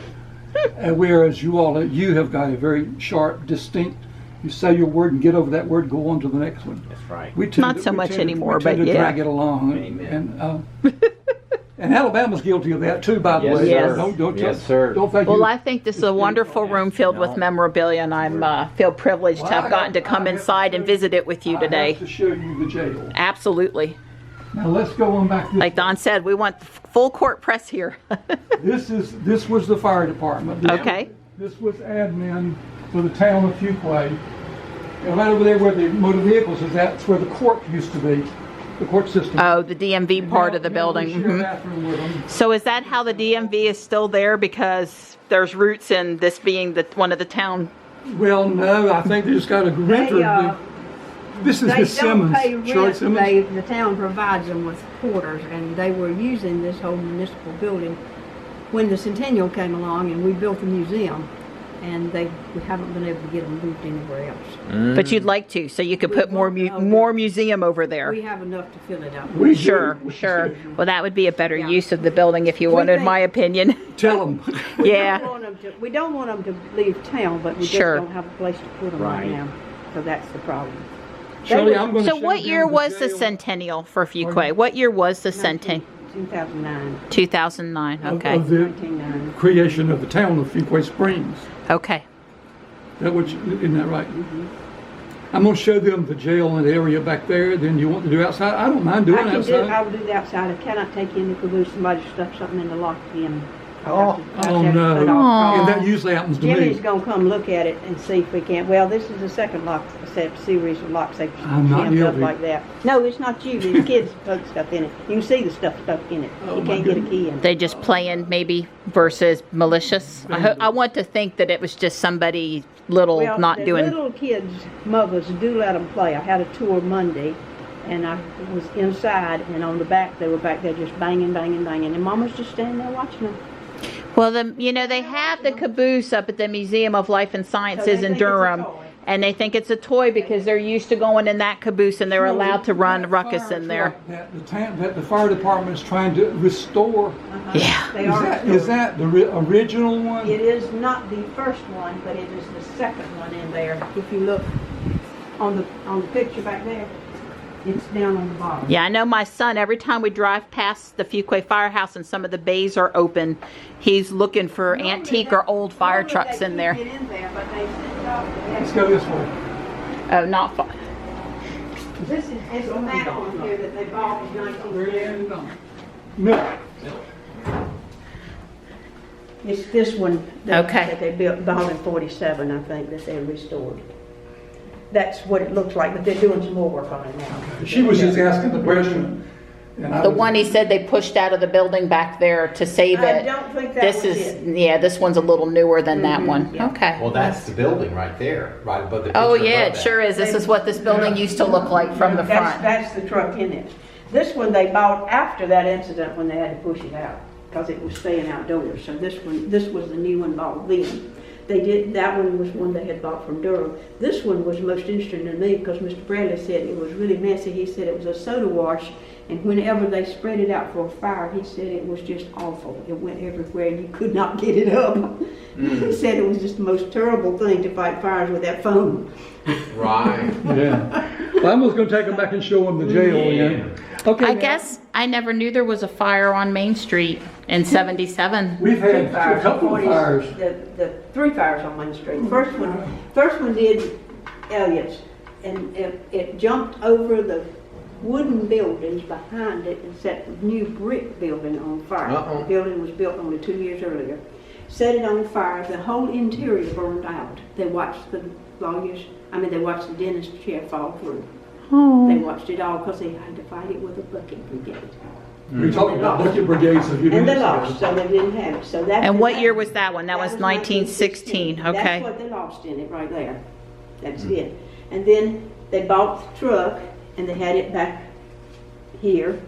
And whereas you have got a very sharp, distinct, you say your word and get over that word, go on to the next one.
That's right.
We tend
Not so much anymore, but
to
yeah.
drag it along.
Amen.
And Alabama's guilty of that too, by the way.
Yes.
Don't
sir.
Don't think
Well, I think this is a wonderful room filled with memorabilia, and I feel privileged to have gotten to come inside and visit it with you
I
today.
have to show you the jail.
Absolutely.
Now let's go on back.
Like Don said, we want full court press here.
This was the fire department.
Okay.
This was admin for the town of Fuquay. And right over there where the motor vehicles is, that's where the court used to be, the court system.
Oh, the DMV part of the building.
We share a bathroom with them.
So is that how the DMV is still there because there's roots in this being one of the town?
Well, no, I think they just got a renter. This is Miss Simmons, Shirley Simmons.
The town provides them with quarters, and they were using this whole municipal building when the Centennial came along and we built the museum. and we haven't been able to get them moved anywhere else.
But you'd like to, so you could put more museum over there.
We have enough to fill it up.
Sure. Well, that would be a better use of the building if you wanted my opinion.
Tell them.
Yeah.
We don't want them to leave town, but we just don't have a place to put them right now. So that's the problem.
Shirley, I'm going to
So what year was the centennial for Fuquay? What year was the centennial?
2009.
2009, okay.
Of the
1909.
creation of the town of Fuquay Springs.
Okay.
Isn't that right? I'm going to show them the jail and the area back there. Then you want to do outside? I don't mind doing outside.
I will do the outside. I cannot take in the caboose. Somebody stuck something in the lock again.
Oh no. And that usually happens to
Jimmy's
me.
going to come look at it and see if we can. Well, this is the second lock, series of locks they've
I'm not
jammed up
guilty.
like that. No, it's not you. The kids put stuff in it. You can see the stuff stuck in it. You can't get a key in it.
They just playing maybe versus malicious. I want to think that it was just somebody little
Well,
not
the
doing.
little kids' mothers do let them play. I had a tour Monday, and I was inside, and on the back, they were back there just banging, banging, banging, and Mama's just standing there watching them.
Well, they have the caboose up at the Museum of Life and Sciences in
think it's a
Durham,
toy.
and they think it's a toy because they're used to going in that caboose and they're allowed to run ruckus in there.
That the fire department is trying to restore.
Yeah.
They are
Is that the original one?
It is not the first one, but it is the second one in there. If you look on the picture back there, it's down on the bottom.
Yeah, I know my son, every time we drive past the Fuquay Firehouse and some of the bays are open, he's looking for antique or old fire trucks in there.
Get in there, but they send it off.
Let's go this way.
Oh, not far.
This is a map on here that they bought in 1930.
Milk.
It's this one that they bought in 47, I think, that they restored. That's what it looks like, but they're doing some more work on it now.
She was just asking the question.
The one he said they pushed out of the building back there to save it.
I don't think that was it.
Yeah, this one's a little newer than that one.
yeah.
Okay.
Well, that's the building right there, right above the picture.
Oh yeah,
above
it
that.
sure is. This is what this building used to look like from the front.
That's the truck in it. This one they bought after that incident when they had to push it out because it was staying outdoors. So this was the new one bought then. That one was one they had bought from Durham. This one was most interesting to me because Mr. Bradley said it was really messy. He said it was a soda wash, and whenever they spread it out for a fire, he said it was just awful. It went everywhere and you could not get it up. He said it was just the most terrible thing to fight fires with that foam.
Right.
Yeah. Well, I'm just going to take them back and show them the jail again. Okay.
I guess I never knew there was a fire on Main Street in '77.
We've had a couple of fires.
The 3 fires on Main Street. First one did Elliott's, and it jumped over the wooden buildings behind it and set the new brick building on fire. The building was built only 2 years earlier. Set it on fire. The whole interior burned out. They watched the they watched the dentist chair fall through.
Oh.
They watched it all because they had to fight it with a bucket brigade.
We're talking about bucket brigades a few
And they
minutes
lost,
ago.
so they didn't have it. So that.
And what year was that one? That was 1916.
That's
Okay.
what they lost in it right there. That's it. And then they bought the truck and they had it back here,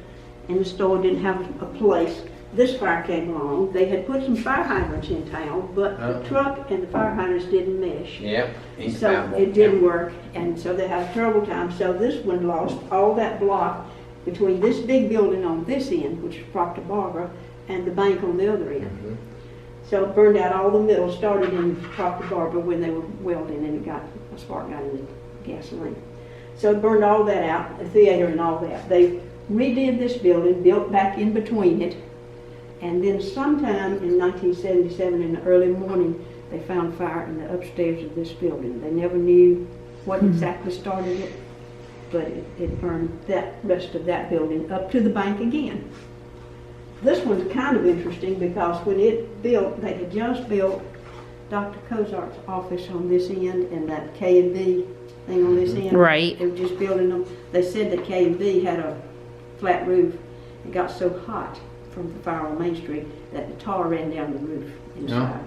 and the store didn't have a place. This fire came along. They had put some fire hydrants in town, but the truck and the fire hydrants didn't mesh.
Yep.
So it didn't work, and so they had a terrible time. So this one lost all that block between this big building on this end, which is Proctor Barbara, and the bank on the other end. So it burned out all the middle, started in Proctor Barbara when they were welding, and a spark got in the gasoline. So it burned all that out, the theater and all that. They redid this building, built back in between it, and then sometime in 1977 in the early morning, they found fire in the upstairs of this building. They never knew what exactly started it, but it burned that rest of that building up to the bank again. This one's kind of interesting because when it built, they had just built Dr. Kozart's office on this end and that K&B thing on this end.
Right.
They were just building them. They said that K&B had a flat roof. It got so hot from the fire on Main Street that the tar ran down the roof inside.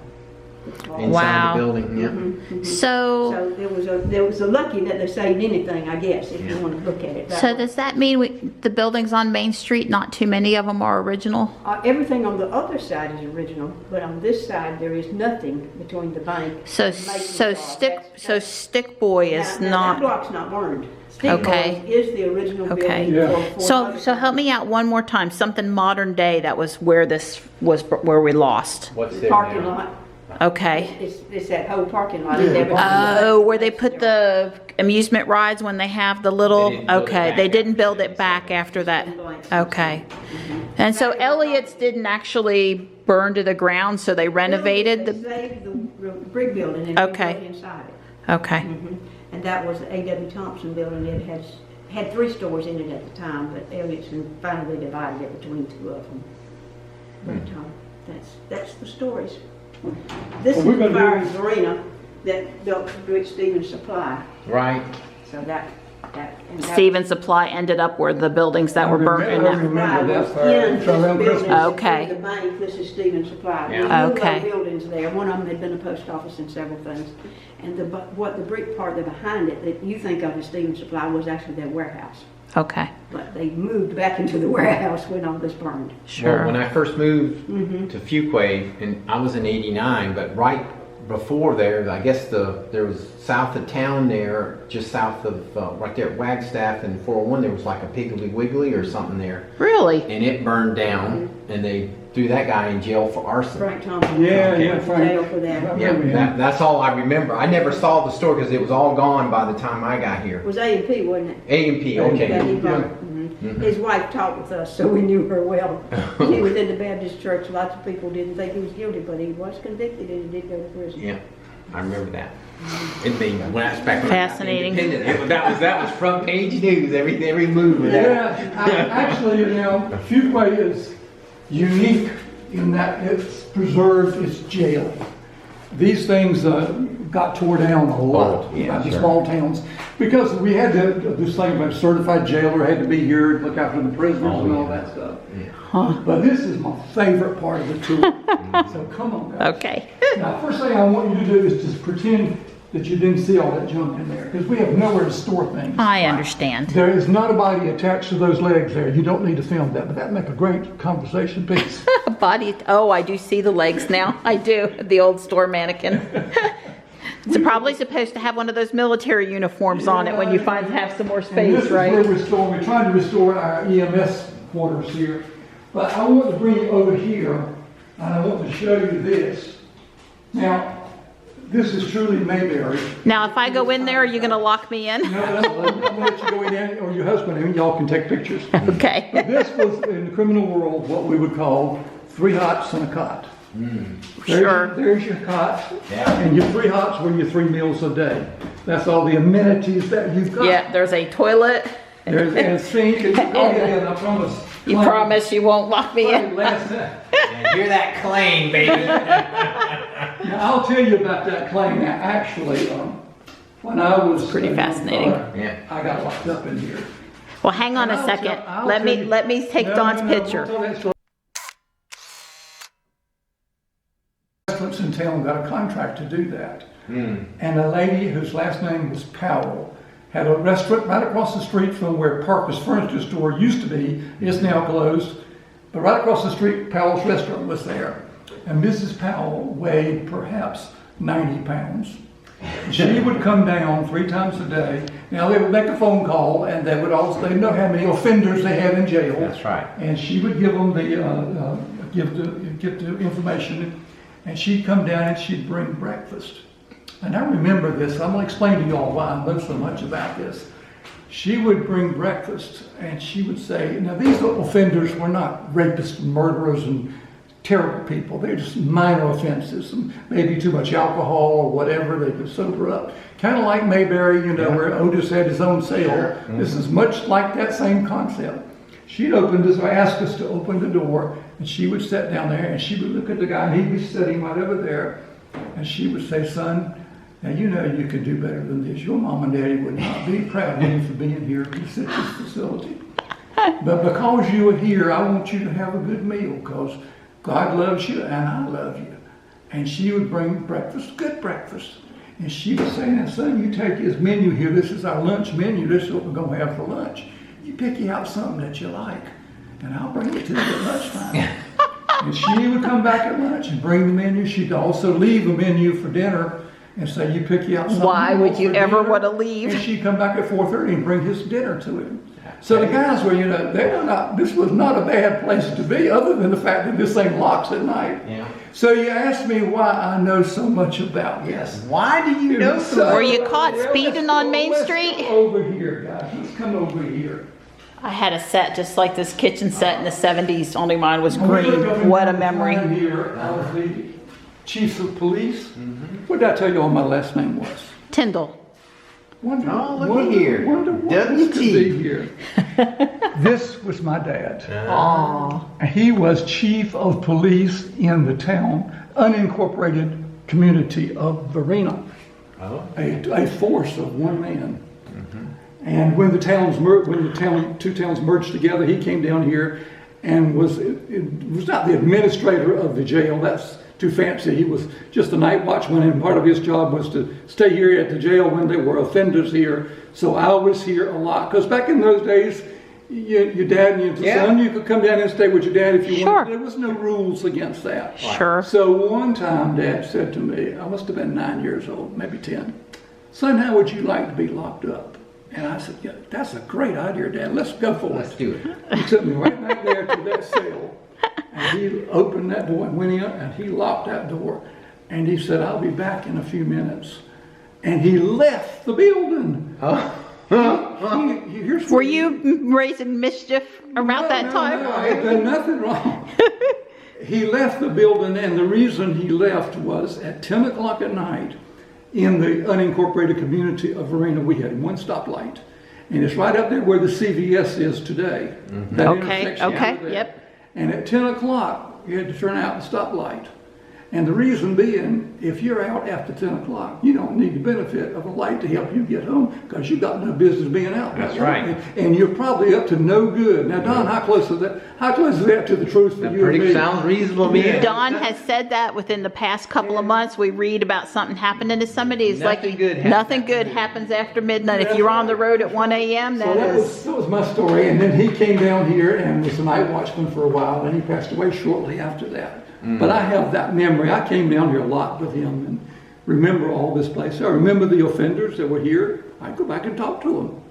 Inside
Wow.
the building, yeah.
So,
So there was a lucky that they saved anything, I guess, if you want to look at it that
so
way.
does that mean the buildings on Main Street, not too many of them are original?
Everything on the other side is original, but on this side, there is nothing between the bank.
So,
and Mason Bar.
Stick Boy is
Now, that
not,
block's not burned. Stick
Okay.
Boy is the original
Okay.
building.
Yeah.
so help me out one more time, something modern day that was where this was, where we lost.
What's there
Parking
now?
lot.
Okay.
It's that whole parking lot.
Yeah.
Oh, where they put the amusement rides when they have the little,
They didn't build it
okay,
back
they didn't
after
build
that.
it back after that.
Blanks.
Okay. And so Elliott's didn't actually burn to the ground, so they renovated
They
the,
saved the brick building and
Okay.
rebuilt inside it.
okay.
And that was the A.W. Thompson building. It had 3 stores in it at the time, but Elliott's finally divided it between 2 of them. But that's the stories. This is
Well, we're
the
gonna do-
Fuquay Varina that built Rich Stevens Supply.
Right.
So that. and that-
Stevens Supply ended up where the buildings that were burnt in
I
that.
remember that
was
fire.
in
It's around
this building,
Christmas.
Okay.
The bank, this is Stevens Supply.
Yeah.
There's
Okay.
two buildings there. One of them had been a post office and several things. And the brick part that behind it that you think of as Stevens Supply was actually their warehouse.
Okay,
But they moved back into the warehouse when all this burned.
sure.
Well, when I first moved to Fuquay, and I was in '89, but right before there, I guess there was south of town there, just south of, right there at Wagstaff and 401, there was like a Piggly Wiggly or something there.
Really?
And it burned down, and they threw that guy in jail for arson.
Frank Thompson.
Yeah,
went
yeah,
to
Frank.
jail for that.
Yeah, that's all I remember. I never saw the store because it was all gone by the time I got here.
It was A&P, wasn't it?
A&P,
That he
okay.
bought. His wife talked with us, so we knew her well. He was in the Baptist church. Lots of people didn't think he was guilty, but he was convicted and he did go to prison.
Yeah, I remember that. When I was back when
Fascinating.
I got independent, that was front page news. Every move of that.
Yeah, actually, Fuquay is unique in that it's preserved its jail. These things got tore down a lot,
Oh, yeah,
the
sure.
small towns, because we had to, this thing about certified jailer had to be here to look after the prisoners
Oh,
and all
yeah.
that stuff. But this is my favorite part of the tour. So come on, guys.
Okay.
Now, first thing I want you to do is just pretend that you didn't see all that junk in there, because we have nowhere to store things.
I understand.
There is not a body attached to those legs there. You don't need to film that, but that'd make a great conversation piece.
Body, oh, I do see the legs now. I do, the old store mannequin. It's probably supposed to have one of those military uniforms on it when you have some more
And
space,
this is
right?
where we're trying to restore our EMS quarters here. But I want to bring you over here, and I want to show you this. Now, this is truly Mayberry.
Now, if I go in there, are you gonna lock me in?
No, I'm gonna let you go in there, or your husband, and y'all can take pictures.
Okay.
This was, in the criminal world, what we would call 3 hots and a cot.
Sure.
There's your cot,
Yeah.
and your 3 hots were your 3 meals a day. That's all the amenities that you've got.
Yeah, there's a toilet.
There's a sink, and go ahead, I promise.
You promise you won't lock me in?
Last night.
Yeah, hear that clang, baby.
Now, I'll tell you about that claim. Now, actually, when I was
Pretty
a young
fascinating.
fella,
Yeah.
I got locked up in here.
Well, hang on a
I'll
second.
tell- I'll
Let
tell
me
you-
let me take
No,
Dawn's
no, no,
picture.
don't tell that story. Restaurants in town got a contract to do that, and a lady whose last name was Powell had a restaurant right across the street from where Parker's Furniture Store used to be. It's now closed, but right across the street, Powell's restaurant was there, and Mrs. Powell weighed perhaps 90 pounds. She would come down 3 times a day. Now they would make a phone call, and they would also they know how many offenders they had in jail.
That's right.
And she would give them get the information, and she'd come down and she'd bring breakfast. And I remember this. I'm gonna explain to y'all why I know so much about this. She would bring breakfast, and she would say, now these offenders were not rapists, murderers, and terrible people. They're just minor offenses, maybe too much alcohol or whatever. They could sober up. Kind of like Mayberry, where Otis had his own cell.
Sure.
This is much like that same concept. She'd open this, or ask us to open the door, and she would sit down there, and she would look at the guy, and he'd be sitting right over there, and she would say, son, now you know you could do better than this. Your mom and daddy would not be proud of you for being here at this facility. But because you are here, I want you to have a good meal, because God loves you and I love you. And she would bring breakfast, good breakfast. And she would say, now son, you take his menu here. This is our lunch menu. This is what we're going to have for lunch. You pick out something that you like, and I'll bring it to you at lunchtime. And she would come back at lunch and bring the menu. She'd also leave a menu for dinner and say, you pick out something.
Why would you ever
dinner.
want to leave?
And she'd come back at 4:30 and bring his dinner to him. So the guys were, they were not, this was not a bad place to be, other than the fact that this thing locks at night.
Yeah.
So you asked me why I know so much about this.
Why do you know so much?
Were you caught speeding on Main
Let's
Street?
come over here, guys. Let's come over here.
I had a set just like this kitchen set in the 70s, only mine was green. What a memory.
Here, I was the chief of police. What did I tell you all my last name was?
Tyndall.
Wonder,
Oh, look at here.
Wonder what this could
WT.
be here. This was my dad.
Aww.
He was chief of police in the town, unincorporated community of Varina.
Oh.
A force of one man. And when the two towns merged together, he came down here and was not the administrator of the jail. That's too fancy. He was just a night watchman, and part of his job was to stay here at the jail when there were offenders here. So I was here a lot, because back in those days, your dad and your son, you could come down and stay with your dad if you wanted. There was no rules against that.
Sure.
So one time, Dad said to me, I must have been 9 years old, maybe 10. Son, how would you like to be locked up? And I said, yeah, that's a great idea, Dad. Let's go for it.
Let's do it.
He took me right back there to that cell. And he opened that door and went in, and he locked that door. And he said, I'll be back in a few minutes. And he left the building.
Were you raising mischief around that time?
No, I had done nothing wrong. He left the building, and the reason he left was at 10 o'clock at night in the unincorporated community of Varina, we had one stoplight. And it's right up there where the CVS is today. That intersection over there.
Yep.
And at 10 o'clock, you had to turn out the stoplight. And the reason being, if you're out after 10 o'clock, you don't need the benefit of a light to help you get home, because you got no business being out.
That's right.
And you're probably up to no good. Now, Don, how close is that? How close is that to the truth for you and me?
Sounds reasonable to me.
Yeah.
Don has said that within the past couple of months. We read about something happening to somebody. It's
Nothing
like
good happens
nothing
after
good
midnight.
happens after midnight. If you're on the road at 1 a.m.,
So
that is.
that was my story. And then he came down here and was a night watchman for a while, and he passed away shortly after that. But I have that memory. I came down here a lot with him and remember all this place. I remember the offenders that were here. I'd go back and talk to them.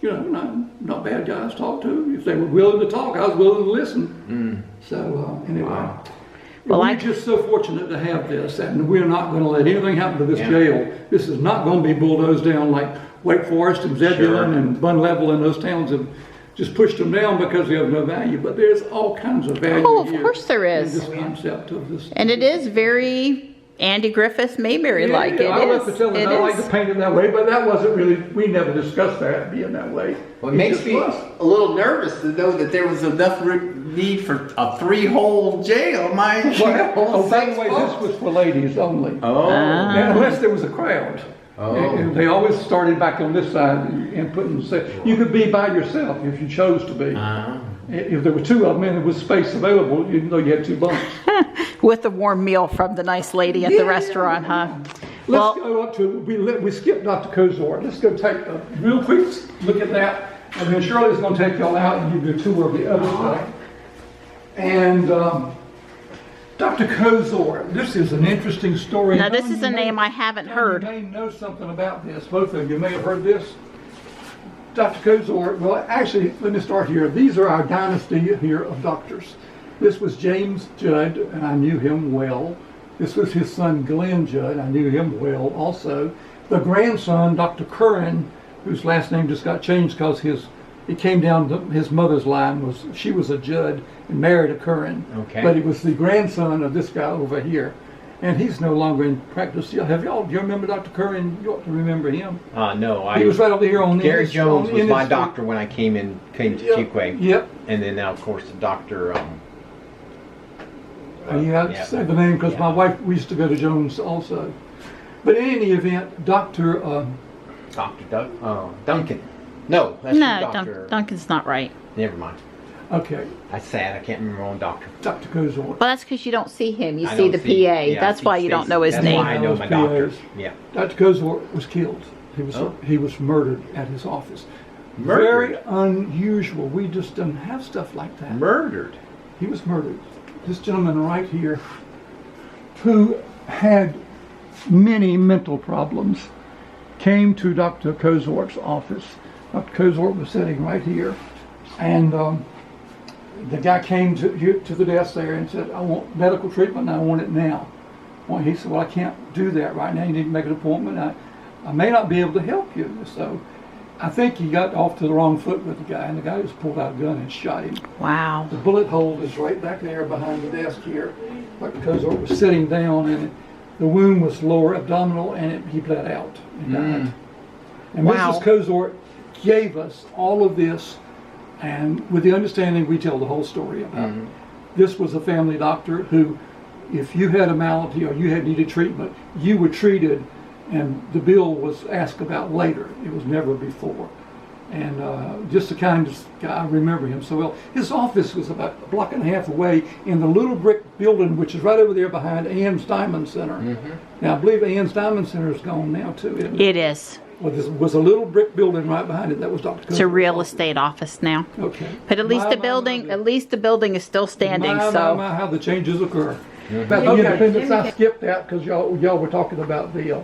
You know, not bad guys to talk to. If they were willing to talk, I was willing to listen. So anyway, we're just so fortunate to have this, and we're not going to let anything happen to this jail. This is not going to be bulldozed down like Wake Forest and Zebulon and Bun Level and those towns have just pushed them down because they have no value. But there's all kinds of value
Oh, of
here
course there is.
in this concept of this.
And it is very Andy Griffith Mayberry like.
Yeah, I
It
like to
is.
tell them I like to paint it that way, but that wasn't really, we never discussed that being that way.
Well, it makes me a little nervous to know that there was enough need for a 3-hole jail. My
Oh, by the way, this was for ladies only.
Oh.
Now, unless there was a crowd. And they always started back on this side and putting, you could be by yourself if you chose to be. If there were two of them and there was space available, you know you had 2 bunks.
With a warm meal from the nice lady at the restaurant, huh?
Let's go up to, we skipped Dr. Kozor. Let's go take a real quick look at that. And then Shirley's going to take y'all out and give you a tour of the other side. And Dr. Kozor, this is an interesting story.
Now this is a name I haven't heard.
You may know something about this. Both of you may have heard this. Dr. Kozor, well, actually, let me start here. These are our dynasty here of doctors. This was James Judd, and I knew him well. This was his son, Glenn Judd. I knew him well also. The grandson, Dr. Curran, whose last name just got changed because it came down to his mother's line. She was a Judd and married a Curran.
Okay.
But he was the grandson of this guy over here. And he's no longer in practice. Do you remember Dr. Curran? You ought to remember him.
No,
He was right over here on the
Gary Jones was my
industry.
doctor when I came to Fuquay.
Yep.
And then now, of course, the doctor.
I say the name because my wife, we used to go to Jones also. But in any event, Dr.
Duncan. No, that's
No,
Dr.
Duncan's not right.
Never mind.
Okay,
That's sad. I can't remember on Dr.
Dr. Kozort.
Well, that's because you don't see him. You
I
see
don't
the PA.
yeah,
That's
see
why you don't
Stacy.
know his
That's
name.
why I know
Those
my doctor.
PAs.
Yeah.
Dr. Kozort was killed.
Oh.
He was murdered at his office.
Murdered?
Very unusual. We just don't have stuff like that.
Murdered.
He was murdered. This gentleman right here, who had many mental problems, came to Dr. Kozort's office. Dr. Kozort was sitting right here, and the guy came to the desk there and said, "I want medical treatment and I want it now." Well, he said, "Well, I can't do that right now. You need to make an appointment. I may not be able to help you." So I think he got off to the wrong foot with the guy, and the guy just pulled out a gun and shot him.
Wow.
The bullet hole is right back there behind the desk here. Dr. Kozort was sitting down, and the wound was lower abdominal, and he bled out and died. And
Wow.
Mrs. Kozort gave us all of this, and with the understanding we tell the whole story about it. This was a family doctor who, if you had a malady or you had needed treatment, you were treated, and the bill was asked about later. It was never before. And just the kind of guy, I remember him so well. His office was about a block and a half away in the little brick building, which is right over there behind Ann's Diamond Center. Now, I believe Ann's Diamond Center is gone now, too, isn't it?
It is.
Well, there was a little brick building right behind it. That was Dr.
It's a
Kozort's
real
office.
estate office now.
Okay.
But at least the building is still standing. So
My, how the changes occur. About the independence, I skipped that because y'all were talking about the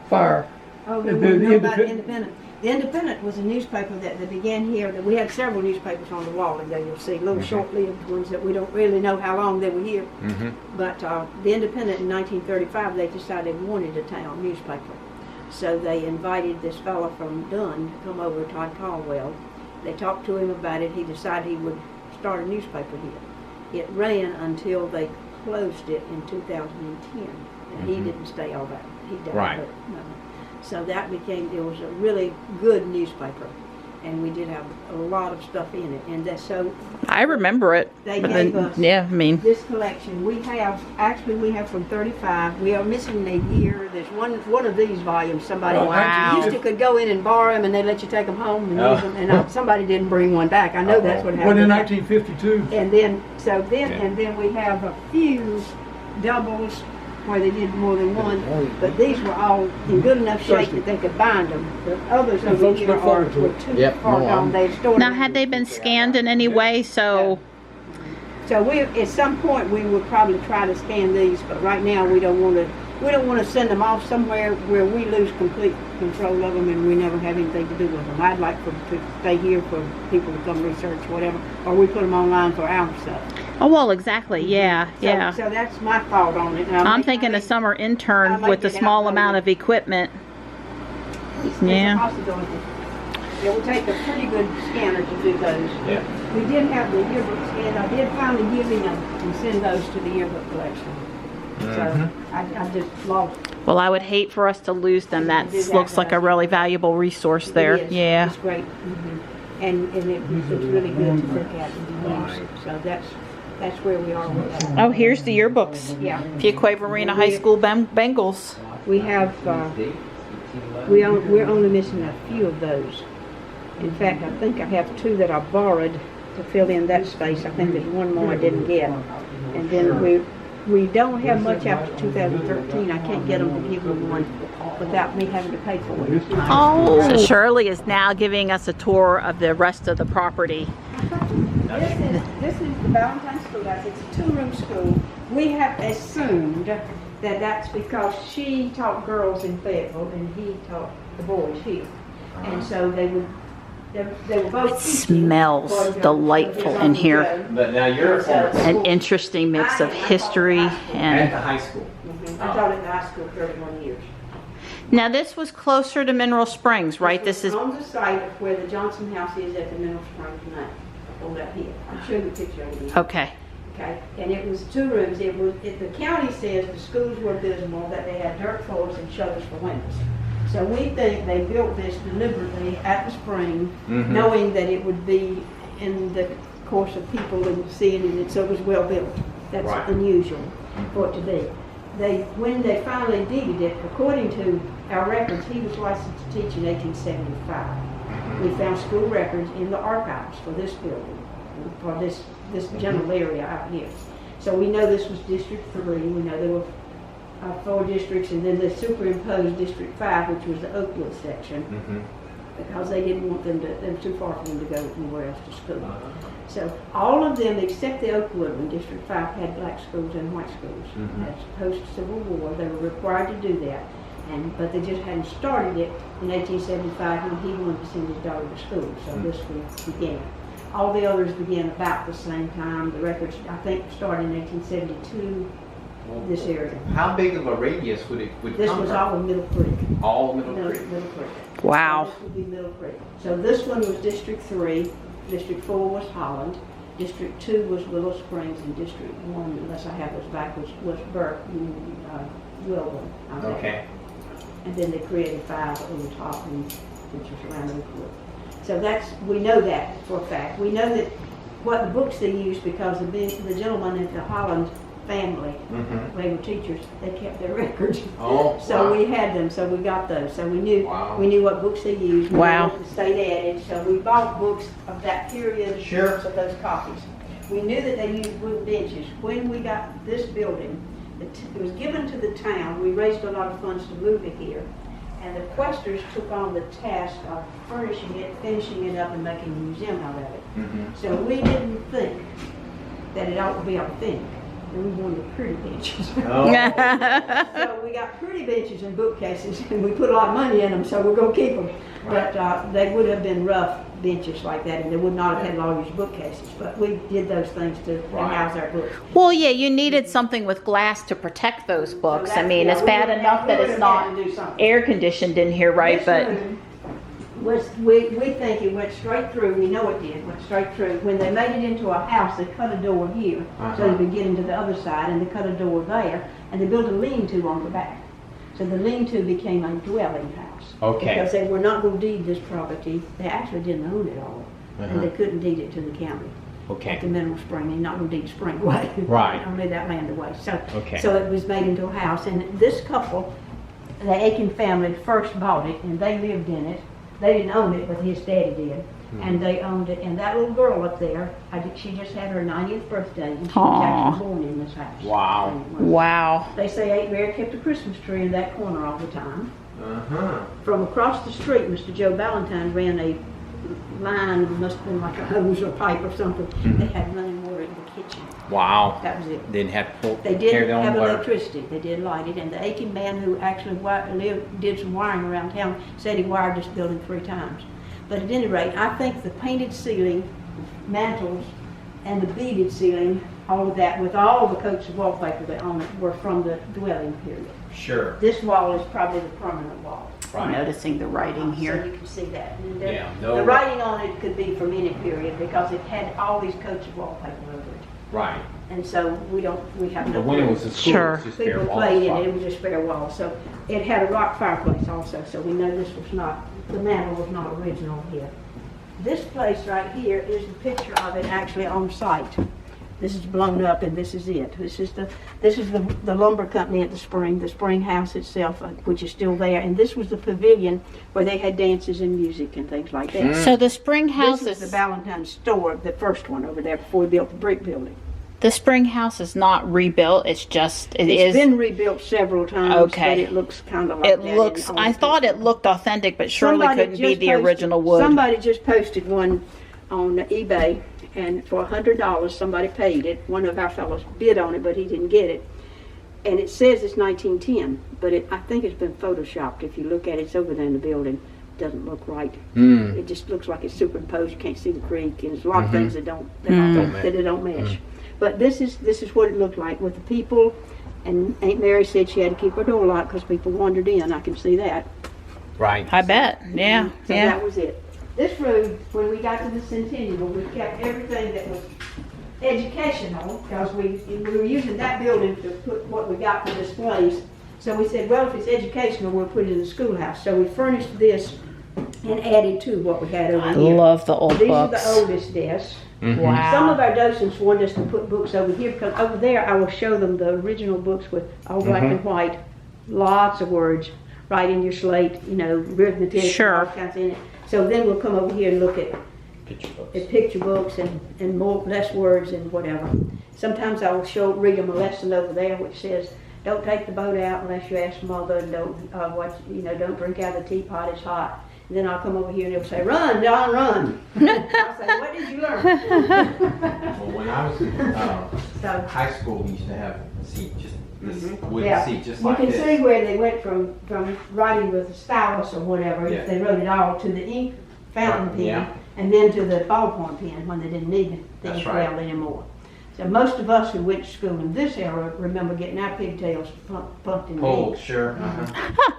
fire.
Oh,
The-
we
the
know about
independ-
Independent. The Independent was a newspaper that began here, that we had several newspapers on the wall, and there you'll see little short-lived ones that we don't really know how long they were here. But the Independent in 1935, they decided they wanted a town newspaper. So they invited this fellow from Dunn to come over, Todd Caldwell. They talked to him about it. He decided he would start a newspaper here. It ran until they closed it in 2010. And he didn't stay all that. He died.
Right.
But, no. So that became, it was a really good newspaper. And we did have a lot of stuff in it. And that's so
I remember it.
They
But
gave
then-
us-
yeah, I mean,
this collection, we have from 35. We are missing a year. There's one of these volumes. Somebody
Wow.
used to could go in and borrow them, and they let you take them home and use them. And somebody didn't bring one back. I know that's what happened.
When in 1952.
And then and then we have a few doubles where they did more than one. But these were all in good enough shape that they could bind them. The others over
folks
here
look forward to
were
it.
too
Yep,
far
more
gone.
on.
They stored
now
them.
had they been scanned in any way? So
So we, at some point, we would probably try to scan these, but right now we don't want to. We don't want to send them off somewhere where we lose complete control of them and we never have anything to do with them. I'd like to stay here for people to come research whatever, or we put them online for our stuff.
oh well, exactly. Yeah,
So,
yeah.
So that's my thought on it.
I'm thinking a summer intern with a small amount of equipment.
It's a
Yeah.
possibility. It would take a pretty good scanner to do those.
Yeah.
We did have the yearbook scanned. I did finally give him and send those to the yearbook collection. So I just lost.
Well, I would hate for us to lose them. That looks like a really valuable resource there.
It is.
Yeah.
It's great. And it's really good to look at and use. So that's where we are with that.
Oh, here's the yearbooks.
Yeah.
Fuquay Varina High School Bengals.
We have, we're only missing a few of those. In fact, I think I have two that I borrowed to fill in that space. I think there's one more I didn't get. And then we don't have much after 2013. I can't get them to give them one without me having to pay for it.
Oh. So Shirley is now giving us a tour of the rest of the property.
This is the Valentine Schoolhouse. It's a two-room school. We have assumed that that's because she taught girls in Fayetteville and he taught the boys here. And so they were both teaching
Smells
for
delightful in here.
But now you're a former
An interesting mix of history
at
and...
the high school.
I taught at the high school 31 years.
Now this was closer to Mineral Springs, right? This is...
on the site of where the Johnson House is at the Mineral Springs now. Hold up here. I'll show you a picture of it.
Okay.
Okay, and it was two rooms. The county says the schools were abysmal, that they had dirt floors and shutters for windows. So we think they built this deliberately at the spring, knowing that it would be in the course of people and seeing it, so it was well built. That's
Right.
unusual for it to be. When they finally deeded it, according to our records, he was licensed to teach in 1875. We found school records in the archives for this building. for this general area out here. So we know this was District 3. We know there were 4 districts, and then they superimposed District 5, which was the Oakwood section, because they didn't want them too far for them to go anywhere else to school. So all of them except the Oakwood one, District 5, had black schools and white schools. That's post-Civil War. They were required to do that, but they just hadn't started it in 1875 when he wanted to send his daughter to school. So this one began. All the others began about the same time. The records, I think, started in 1872. This area.
How big of a radius would
This
come
was
from?
all of Middle Creek.
All Middle Creek.
Middle Creek.
Wow.
So this would be Middle Creek. So this one was District 3. District 4 was Holland. District 2 was Willow Springs, and District 1, unless I have those backwards, was Burke and Wilburn.
Okay.
And then they created 5 over top, which was around Oakwood. So we know that for a fact. We know that what the books they used, because the gentleman at the Holland family, they were teachers, they kept their records.
Oh,
So
wow.
we had them, so we got those. So we knew what books they used. We
Wow.
knew what the state added. So we bought books of that period.
Sure.
So those copies. We knew that they used wooden benches. When we got this building, it was given to the town. We raised a lot of funds to move it here. And the Questers took on the task of furnishing it, finishing it up, and making a museum out of it. So we didn't think that it ought to be authentic. And we wanted pretty benches.
Oh.
So we got pretty benches and bookcases, and we put a lot of money in them, so we're going to keep them. But they would have been rough benches like that, and they would not have had lawyers' bookcases. But we did those things to house our books.
Well, yeah, you needed something with glass to protect those books. I mean, it's bad enough that it's not air conditioned in here, right? But
We think it went straight through. We know it did. Went straight through. When they made it into a house, they cut a door here so they could get into the other side, and they cut a door there, and they built a lean-to on the back. So the lean-to became a dwelling house.
Okay.
Because they were not going to deed this property. They actually didn't own it all, and they couldn't deed it to the county.
Okay.
At the mineral spring, they're not going to deed the spring away.
Right.
Only that land away. So,
Okay.
so it was made into a house, and this couple, the Aiken family, first bought it, and they lived in it. They didn't own it, but his daddy did. And they owned it. And that little girl up there, she just had her 90th birthday, and she was actually born in this house.
Wow.
wow.
They say Aunt Mary kept a Christmas tree in that corner all the time.
Uh-huh.
From across the street, Mr. Joe Ballantyne ran a line, it must have been like a hose or pipe or something. They had running water in the kitchen.
Wow.
That was it.
Didn't have to
They
carry
did
their own
have
water.
electricity. They did light it. And the Aiken man who actually did some wiring around town said he wired this building 3 times. But at any rate, I think the painted ceiling, mantles, and the beaded ceiling, all of that, with all the coats of wallpaper that on it, were from the dwelling period.
Sure.
This wall is probably the permanent wall.
I'm noticing the writing
So
here.
you can see that. And
Yeah,
the writing on it could be from any period because it had all these coats of wallpaper over it.
Right.
And so we have no.
But when it was a school,
Sure.
it was just bare
People
walls.
played in it, it was just bare walls. So it had a rock fireplace also, so we know this was not, the mantel was not original here. This place right here is the picture of it actually on site. This is blown up and this is it. This is the lumber company at the spring house itself, which is still there. And this was the pavilion where they had dances and music and things like that.
So the spring house
This is the
is
Ballantyne store, the first one over there before we built the brick building.
the spring house is not rebuilt. It's just
It's been rebuilt several times,
Okay.
but it looks kind of like
It
that
looks.
in
I
all
thought it looked authentic, but surely
Somebody
couldn't be
just
the
posted-
original wood.
Somebody just posted one on eBay, and for $100 somebody paid it. One of our fellows bid on it, but he didn't get it. And it says it's 1910, but I think it's been photoshopped. If you look at it, it's over there in the building. It doesn't look right. It just looks like it's superimposed. You can't see the creek, and there's a lot of things that don't match. But this is what it looked like with the people. And Aunt Mary said she had to keep her door locked because people wandered in. I can see that.
Right.
I bet. Yeah.
So
Yeah.
that was it. This room, when we got to the Centennial, we kept everything that was educational because we were using that building to put what we got for displays. So we said, well, if it's educational, we'll put it in the schoolhouse. So we furnished this and added to what we had over
I
here.
love the old
These
books.
are the oldest desks.
Wow.
Some of our docents wanted us to put books over here because over there I will show them the original books with all black and white, lots of words, right in your slate, arithmetic,
Sure.
all kinds in it. So then we'll come over here and look at
Picture books.
Picture books and less words and whatever. Sometimes I'll read them a lesson over there which says, don't take the boat out unless you ask mother, and don't drink out of the teapot, it's hot. And then I'll come over here and they'll say, run, John, run. I'll say, what did you learn?
Well, when I was in
So,
high school, we used to have a seat, just this wooden
yeah,
seat, just
you
like
can
this.
see where they went from writing with a stylus or whatever,
Yeah.
if they wrote it all, to the ink fountain pen,
Yeah.
and then to the ballpoint pen when they didn't need the
That's
ink
right.
well anymore. So most of us who went to school in this era remember getting our pigtails plucked in the
Oh,
ink.
sure.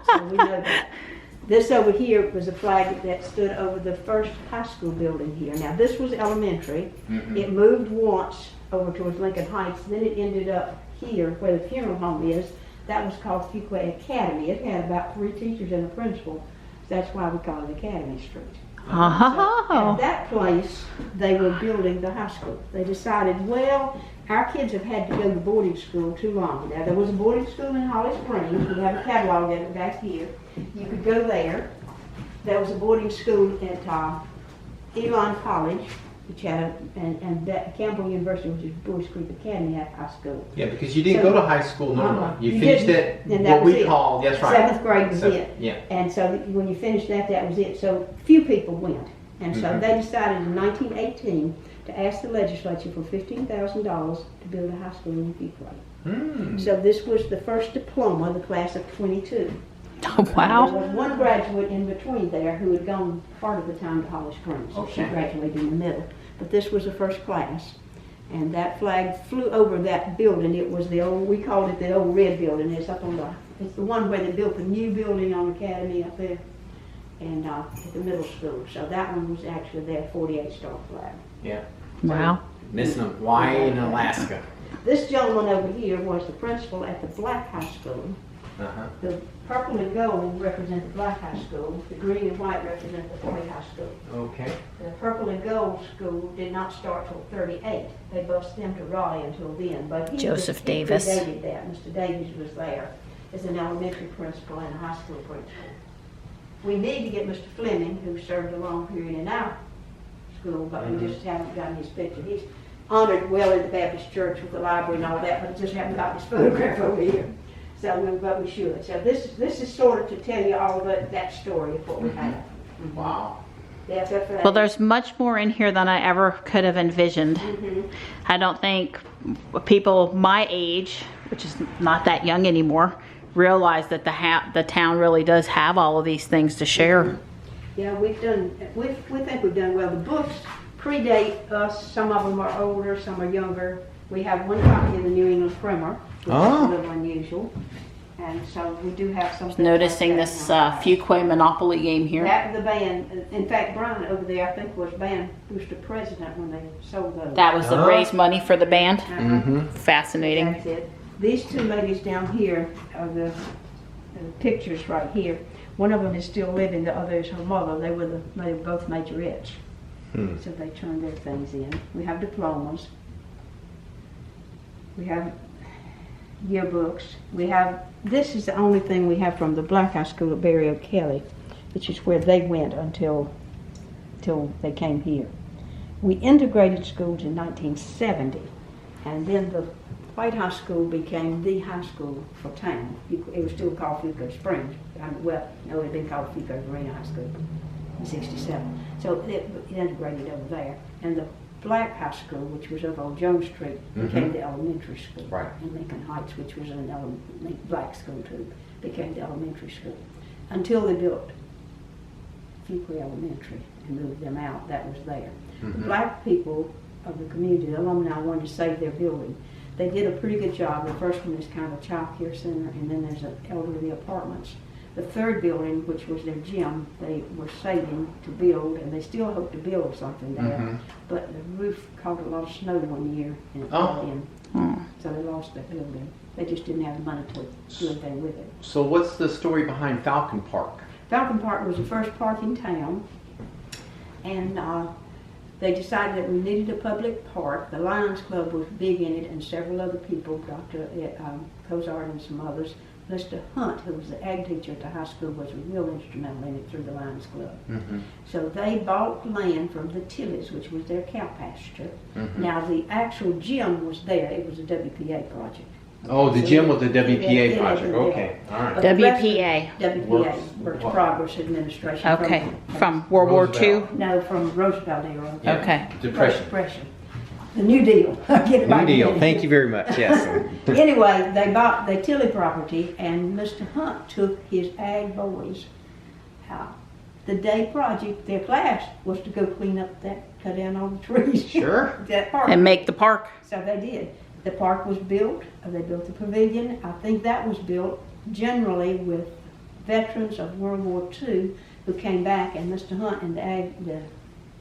So we know that. This over here was a flag that stood over the first high school building here. Now this was elementary. It moved once over towards Lincoln Heights, then it ended up here where the funeral home is. That was called Fuquay Academy. It had about 3 teachers and a principal. That's why we call it Academy Street.
Oh.
At that place, they were building the high school. They decided, well, our kids have had to go to boarding school too long. Now, there was a boarding school in Holly Springs. We have a catalog of it back here. You could go there. There was a boarding school at Elon College, which had and that Campbell University, which is Bush Creek Academy, had high school.
Yeah, because you didn't go to high school normally. You finished
didn't,
it,
and that
what
was
we
it.
call, that's right.
7th grade was it.
Yeah.
And so when you finished that, that was it. So few people went. And so they decided in 1918 to ask the legislature for $15,000 to build a high school in Fuquay. So this was the first diploma, the class of 22.
Oh, wow.
There was one graduate in between there who had gone part of the time to Holly Springs. So she
Okay.
graduated in the middle. But this was the first class. And that flag flew over that building. It was the old, we called it the old red building. It's up on it's the one where they built the new building on Academy up there and at the middle school. So that one was actually their 48-star flag.
Yeah.
Wow.
Missing Hawaii and Alaska.
This gentleman over here was the principal at the Black High School. The purple and gold represent the Black High School. The green and white represent the White High School.
Okay.
The purple and gold school did not start till '38. They bused them to Raleigh until then. But
Joseph
he
Davis.
predated that. Mr. Davis was there as an elementary principal and a high school principal. We need to get Mr. Fleming, who served a long period in our school, but we just haven't gotten his picture. He's honored well in the Baptist church with the library and all that, but we just haven't got his photograph over here. So, but we should. So this is sort of to tell you all that story of what we have.
Wow.
Yeah,
Well, there's much more in here than I ever could have envisioned. I don't think people my age, which is not that young anymore, realize that the town really does have all of these things to share.
Yeah, we think we've done well. The books predate us. Some of them are older, some are younger. We have one copy of the New England Primer, which is a little unusual. And so we do have something.
Noticing
like
this
that now.
Fuquay Monopoly game here.
That the band, in fact, Brian over there, I think, was band booster president when they sold those.
That was to raise money for the band.
Uh-huh.
Fascinating.
That's it. These two ladies down here are the pictures right here. One of them is still living, the other is her mother. They were both majorettes. So they turned their things in. We have diplomas. We have yearbooks. This is the only thing we have from the Black High School at Barry O'Kelly, which is where they went until they came here. We integrated schools in 1970, and then the White High School became the high school for town. It was still called Fuquay Springs. Well, no, it had been called Fuquay Varina High School in '67. So it integrated over there. And the Black High School, which was over on Jones Street, became the elementary school.
Right.
And Lincoln Heights, which was an black school too, became the elementary school. Until they built Fuquay Elementary and moved them out, that was there. The black people of the community, the alumni, wanted to save their building. They did a pretty good job. The first one is kind of a child care center, and then there's an elderly apartments. The third building, which was their gym, they were saving to build, and they still hope to build something there. But the roof caught a lot of snow one year, and it fell in. So they lost that building. They just didn't have the money to do anything with it.
So what's the story behind Falcon Park?
Falcon Park was the first park in town, and they decided that we needed a public park. The Lions Club was big in it, and several other people, Dr. Cozart and some others, Mr. Hunt, who was the ag teacher at the high school, was real instrumental in it through the Lions Club. So they bought land from the Tillies, which was their cow pasture. Now the actual gym was there. It was a WPA project.
Oh, the gym was the WPA
it
project.
was,
Okay, all right.
But the rest of-
WPA.
WPA, Works Progress Administration.
Okay, from World War II?
No, from Roosevelt era.
Yeah.
Okay.
Depression.
The New Deal. Get it
New
right.
deal. Thank you very much. Yes.
Anyway, they bought the Tilly property, and Mr. Hunt took his ag boys out. The day project, their class was to go clean up that, cut down all the trees.
Sure.
That park.
And make the park?
So they did. The park was built, they built the pavilion. I think that was built generally with veterans of World War II who came back, and Mr. Hunt and the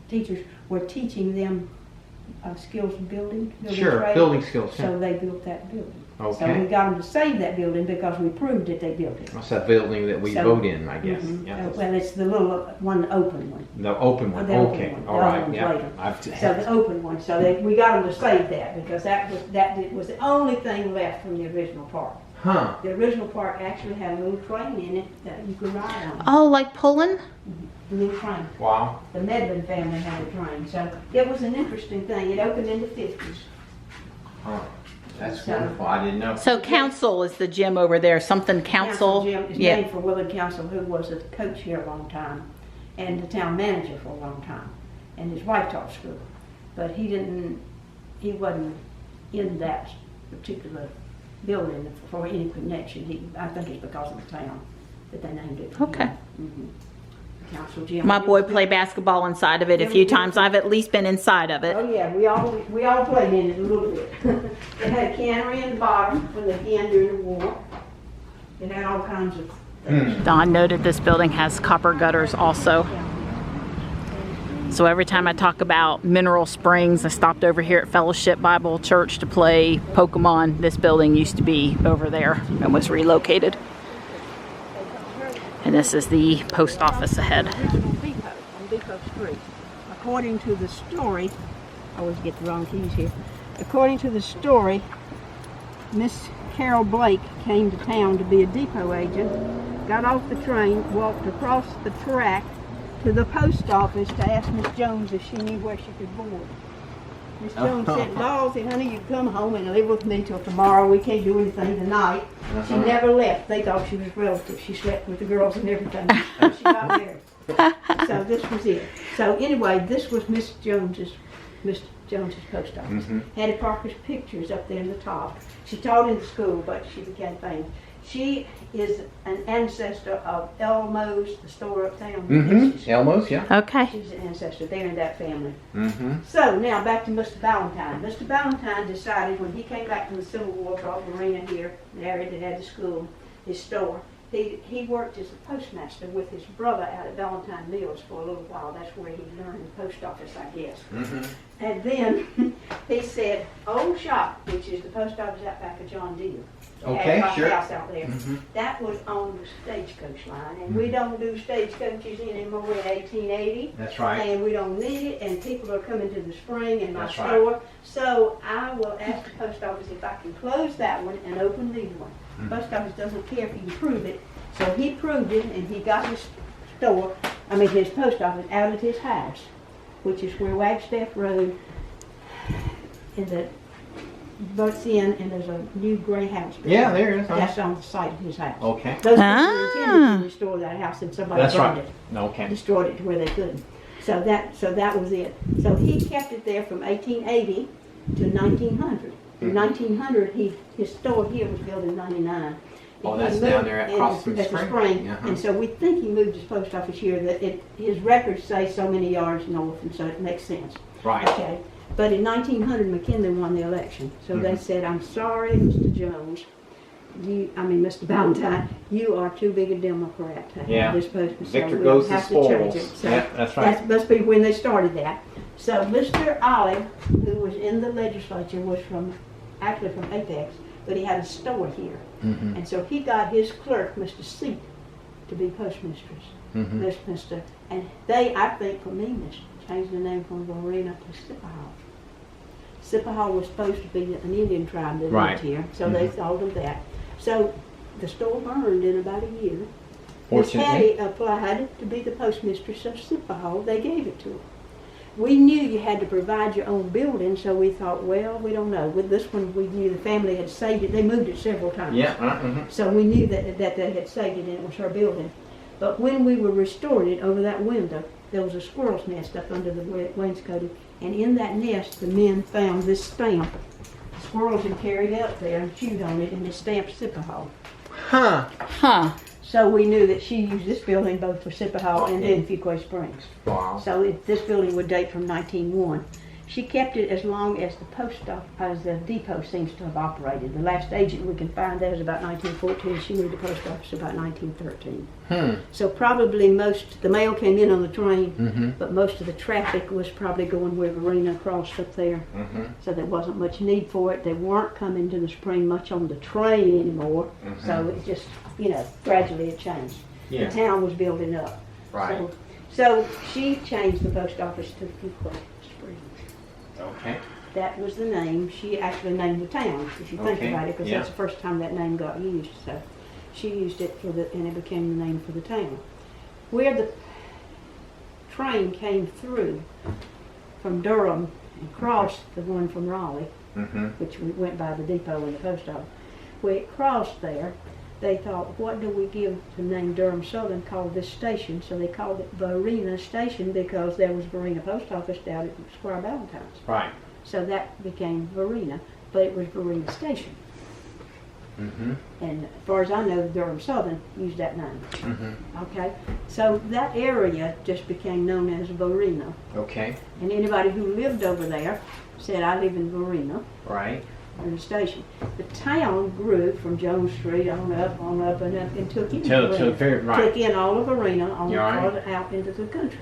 teachers were teaching them skills of building
Sure,
trade.
building skills. Yeah.
So they built that building. So
Okay.
we got them to save that building because we proved that they built it.
That's that building that we
So-
vote in, I guess.
Mhm.
Yeah.
Well, it's the little one, open one.
The open one.
The open
Okay.
one.
All
The other
right.
one's
Yeah.
later.
I've
So the open one. So we got them to save that because that was the only thing left from the original park.
Huh.
The original park actually had a little train in it that you could ride on.
Oh, like pulling?
The little train.
Wow.
The Medlin family had a train. So it was an interesting thing. It opened in the 50s.
Huh. That's
So-
wonderful. I didn't know.
So council is the gym over there, something council?
Jim is
Yeah.
named for Willard Council, who was a coach here a long time and the town manager for a long time. And his wife taught school. But he wasn't in that particular building for any connection. I think it's because of the town that they named it.
Okay.
Council gym.
My boy played basketball inside of it a few times. I've at least been inside of it.
Oh yeah, we all played in it a little bit. It had a cannery in the bottom when they began during the war. It had all kinds of things.
Don noted this building has copper gutters also. So every time I talk about Mineral Springs, I stopped over here at Fellowship Bible Church to play Pokemon. This building used to be over there and was relocated. And this is the post office ahead.
Original depot on Depot Street. According to the story, I always get the wrong keys here. According to the story, Miss Carol Blake came to town to be a depot agent, got off the train, walked across the track to the post office to ask Miss Jones if she knew where she could board. Miss Jones said, "Lawsy, honey, you come home and live with me till tomorrow. We can't do anything tonight." She never left. They thought she was relative. She slept with the girls and everything. She got married. So this was it. So anyway, this was Miss Jones's post office. Hattie Parker's pictures up there in the top. She taught in the school, but she became famous. She is an ancestor of Elmo's, the store uptown.
Elmo's, yeah.
Okay.
She's an ancestor. They're in that family.
Mm-hmm.
So now back to Mr. Valentine. Mr. Valentine decided when he came back from the Civil War, brought Varina here, the area that had the school, his store. He worked as a postmaster with his brother out at Valentine Mills for a little while. That's where he learned the post office, I guess. And then he said, Old Shop, which is the post office out back of John Deere.
Okay, sure.
House out there. That was on the stagecoach line, and we don't do stagecoaches anymore in 1880.
That's right.
And we don't need it, and people are coming to the spring in my
That's right.
store. So I will ask the post office if I can close that one and open these one. Post office doesn't care if you can prove it. So he proved it, and he got his his post office out of his house, which is where Wagstaff Road in the butts in, and there's a new gray house.
Yeah, there is.
That's on the site of his house.
Okay.
Those people intended to restore that house, and somebody
That's
burned
right.
it.
Okay.
Destroyed it to where they couldn't. So that was it. So he kept it there from 1880 to 1900. In 1900, his store here was built in 99.
Oh,
And
that's
he
down
moved
there
in-
across from
at the
Spring.
spring.
Uh-huh.
And so we think he moved his post office here. That his records say so many yards north, and so it makes sense.
Right.
Okay. But in 1900, McKinley won the election. So they said, "I'm sorry, Mr. Jones. Mr. Valentine, you are too big a Democrat to have
Yeah.
this post office.
Victor
So
goes
we'll
to
have to change
spoils.
it." So
Yeah, that's right.
that must be when they started that. So Mr. Olive, who was in the legislature, was actually from Apex, but he had a store here. And so he got his clerk, Mr. Seat, to be postmistress. Postmister. And I think for me, changed the name from Varina to Sippahall. Sippahall was supposed to be an Indian tribe that
Right.
lived here, so they called them that. So the store burned in about a year. Miss
Fortunately.
Hattie applied to be the postmistress of Sipahall. They gave it to her. We knew you had to provide your own building, so we thought, well, we don't know. With this one, we knew the family had saved it. They moved it several times.
Yeah.
So we knew that they had saved it and it was her building. But when we were restoring it, over that window, there was a squirrel's nest up under the wainscoting. And in that nest, the men found this stamp. The squirrels had carried it up there and chewed on it, and it stamped Sipahall.
Huh.
Huh.
So we knew that she used this building both for Sipahall and then Fuquay Springs.
Wow.
So this building would date from 1901. She kept it as long as the post office, as the depot seems to have operated. The last agent we can find there is about 1914. She moved the post office about 1913. So probably the mail came in on the train, but most of the traffic was probably going where Varina crossed up there. So there wasn't much need for it. They weren't coming to the spring much on the train anymore. So it just, gradually it changed.
Yeah.
The town was building up.
Right.
So she changed the post office to Fuquay Springs.
Okay.
That was the name. She actually named the town, if you think
Okay,
about it, because
yeah.
that's the first time that name got used. So she used it and it became the name for the town. Where the train came through from Durham and crossed the one from Raleigh, which we went by the depot and the post office, where it crossed there, they thought, what do we give the name Durham Southern, called this station? So they called it Varina Station because there was Varina Post Office down at Squire Valentine's.
Right.
So that became Varina, but it was Varina Station. And as far as I know, Durham Southern used that name. Okay, so that area just became known as Varina.
Okay.
And anybody who lived over there said, I live in Varina.
Right.
In the station. The town grew from Jones Street on up, and took in took in all of Varina on farther out into the country.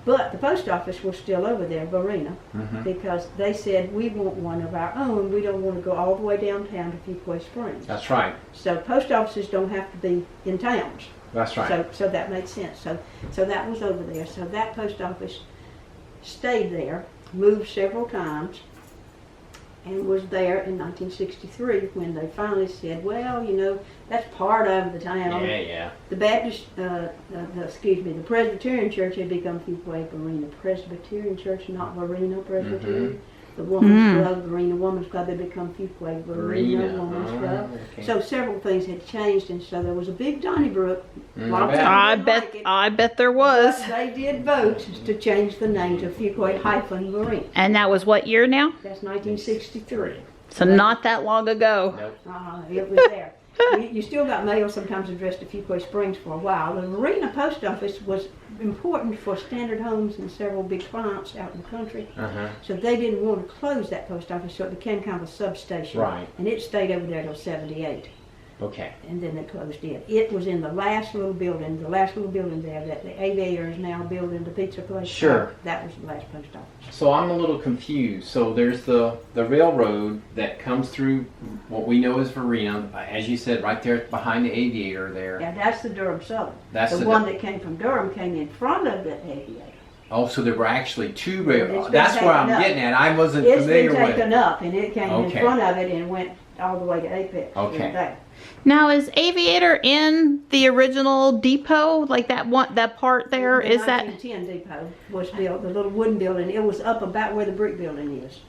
But the post office was still over there, Varina, because they said, we want one of our own. We don't want to go all the way downtown to Fuquay Springs.
That's right.
So post offices don't have to be in towns.
That's right.
So that made sense. So that was over there. So that post office stayed there, moved several times, and was there in 1963 when they finally said, well, that's part of the town.
Yeah.
The Baptist, the Presbyterian Church had become Fuquay Varina Presbyterian Church, not Varina Presbyterian. The Woman's Club, Varina Woman's Club, had become Fuquay Varina Woman's Club.
Okay.
So several things had changed, and so there was a big Donnybrook.
I bet there was.
But they did vote to change the name to Fuquay-Varina.
And that was what year now?
That's 1963.
So not that long ago.
Nope.
It was there. You still got mail sometimes addressed to Fuquay Springs for a while. The Varina post office was important for Standard Homes and several big clients out in the country. So they didn't want to close that post office, so it became kind of a substation.
Right.
And it stayed over there till 78.
Okay.
And then they closed it. It was in the last little building there that the aviator is now building the pizza place.
Sure.
That was the last post office.
So I'm a little confused. So there's the railroad that comes through what we know as Varina, as you said, right there behind the aviator there.
Yeah, that's the Durham Southern.
That's
the one that came from Durham came in front of the aviator.
Oh, so there were actually two railroads.
It's
That's
been
where I'm
taken up.
getting at. I wasn't familiar
It's been
with
taken up, and it came in
Okay.
front of it and went all the way to Apex.
Okay.
Now is Aviator in the original depot? Like that part there?
The
Is that?
1910 depot was built, the little wooden building. It was up about where the brick building is.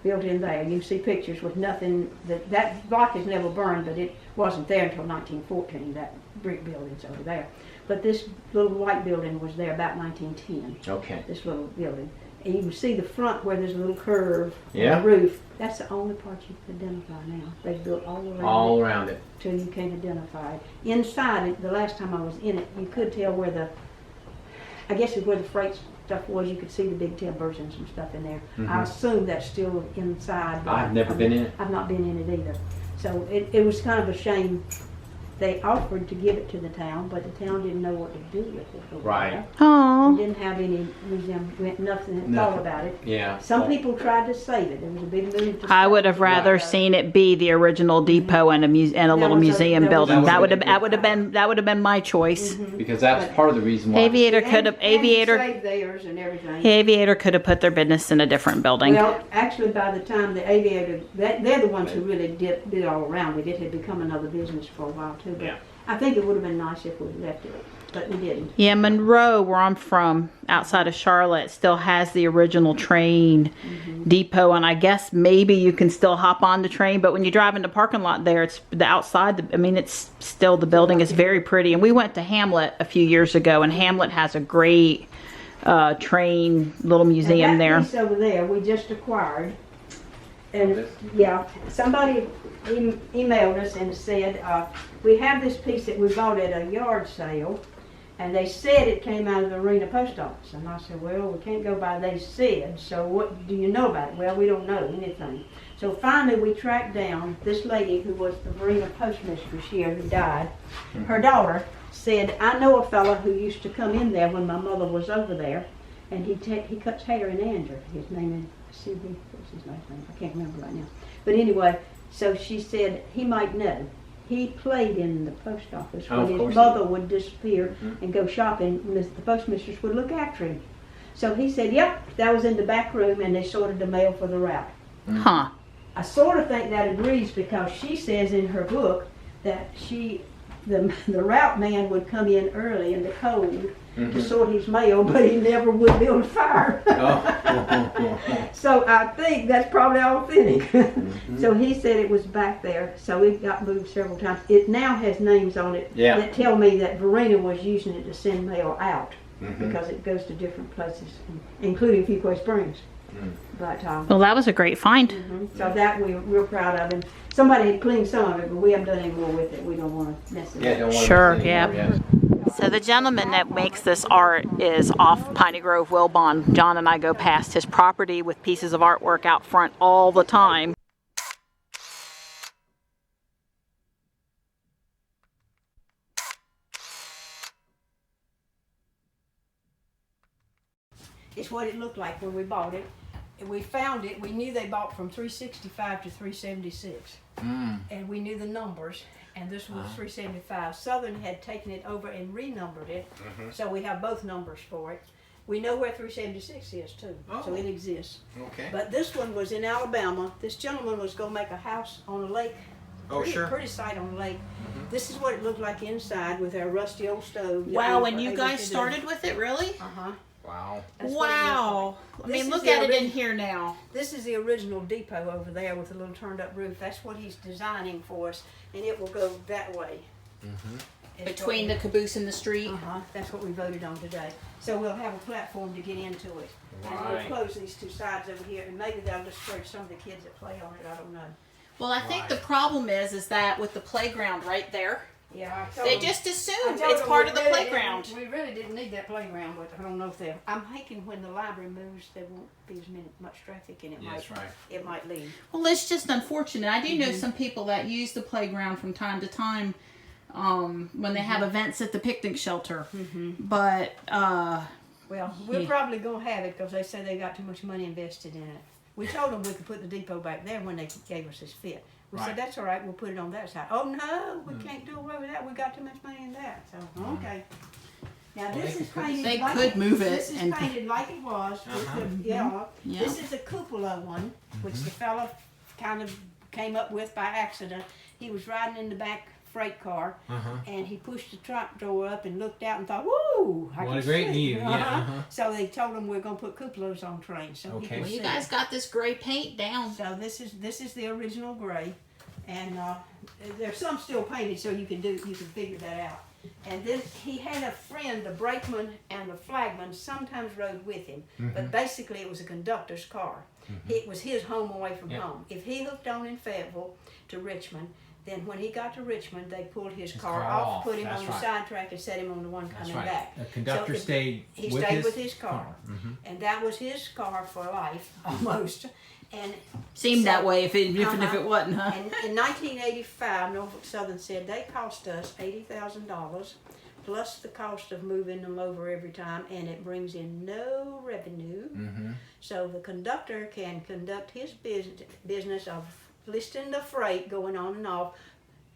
Built in there. You can see pictures with nothing, that block has never burned, but it wasn't there until 1914, that brick building's over there. But this little white building was there about 1910.
Okay.
This little building. And you can see the front where there's a little curve on
Yeah.
the roof. That's the only part you can identify now. They've built all around it till you can't identify it. Inside it, the last time I was in it, you could tell where I guess where the freight stuff was. You could see the big timbers and some stuff in there. I assume that's still inside.
I've never been in it.
I've not been in it either. So it was kind of a shame. They offered to give it to the town, but the town didn't know what to do with it.
Right.
Oh. Oh.
It didn't have any nothing thought about it.
Yeah.
Some people tried to save it. There was a big move to
I
save
would have
it.
rather seen it be the original depot and a little museum building. That would have been my choice.
Because that was part of the reason why.
Aviator could have
saved theirs and everything.
Aviator could have put their business in a different building.
Well, actually, by the time the Aviator, they're the ones who really did all around it. It had become another business for a while too. But
Yeah.
I think it would have been nice if we left it, but we didn't.
Yeah, Monroe, where I'm from, outside of Charlotte, still has the original train depot, and I guess maybe you can still hop on the train, but when you drive in the parking lot there, it's the outside, I mean, it's still, the building is very pretty. And we went to Hamlet a few years ago, and Hamlet has a great train little museum there.
That piece over there, we just acquired. And yeah, somebody emailed us and said, we have this piece that we bought at a yard sale, and they said it came out of the Varina post office. And I said, well, we can't go by they said, so what do you know about it? Well, we don't know anything. So finally we tracked down this lady who was the Varina postmistress here who died. Her daughter said, I know a fellow who used to come in there when my mother was over there, and he cuts hair in Andrew. His name is, what's his last name? I can't remember right now. But anyway, so she said he might know. He played in the post office when his mother would disappear and go shopping. The postmistress would look after him. So he said, yep, that was in the back room, and they sorted the mail for the route.
Huh.
I sort of think that agrees, because she says in her book that the route man would come in early in the cold to sort his mail, but he never would build a fire. So I think that's probably authentic. So he said it was back there, so it got moved several times. It now has names on it that tell me that Varina was using it to send mail out, because it goes to different places, including Fuquay Springs. But
well, that was a great find.
so that we're real proud of, and somebody had cleaned some of it, but we haven't done any more with it. We don't want to mess it up.
Don't want to
Sure,
miss
yeah.
anymore,
So the gentleman that makes this art is off Piney Grove, Wilbon. John and I go past his property with pieces of artwork out front all the time.
It's what it looked like when we bought it. And we found it, we knew they bought from 365 to 376. And we knew the numbers, and this was 375. Southern had taken it over and renumbered it, so we have both numbers for it. We know where 376 is too, so it exists.
Okay.
But this one was in Alabama. This gentleman was going to make a house on a lake. Pretty site on the lake. This is what it looked like inside with our rusty old stove.
Wow, and you guys started with it, really?
Wow.
Wow. I mean, look at it in here now.
This is the original depot over there with a little turned up roof. That's what he's designing for us, and it will go that way.
Between the caboose and the street.
That's what we voted on today. So we'll have a platform to get into it. And we'll close these two sides over here, and maybe that'll discourage some of the kids that play on it. I don't know.
Well, I think the problem is that with the playground right there,
yeah,
they just assumed it's part of the playground.
We really didn't need that playground, but I don't know if they. I'm thinking when the library moves, there won't be as much traffic, and it might leave.
Well, it's just unfortunate. I do know some people that use the playground from time to time when they have events at the picnic shelter. But
well, we're probably gonna have it because they say they got too much money invested in it. We told them we could put the depot back there when they gave us this fit. We said, that's all right, we'll put it on that side. Oh, no, we can't do away with that. We got too much money in that. So, okay. Now, this is painted
they
like
could move it.
This is painted like it was.
Yeah.
This is a cupola one, which the fella kind of came up with by accident. He was riding in the back freight car, and he pushed the trunk door up and looked out and thought, woo!
What a great view,
So they told him we're going to put cupolas on trains. So he could
well, you
see
guys got this gray paint down.
So this is the original gray, and there's some still painted, so you can figure that out. And then he had a friend, the brakeman and the flagman, sometimes rode with him, but basically it was a conductor's car. It was his home away from home. If he hooked on in Fayetteville to Richmond, then when he got to Richmond, they pulled his car off, put him on the sidetrack, and set him on the one coming back.
The conductor stayed
with his car. And that was his car for life, almost. And
seemed that way if it wasn't, huh?
And in 1985, Norfolk Southern said they cost us $80,000 plus the cost of moving them over every time, and it brings in no revenue. So the conductor can conduct his business of listing the freight going on and off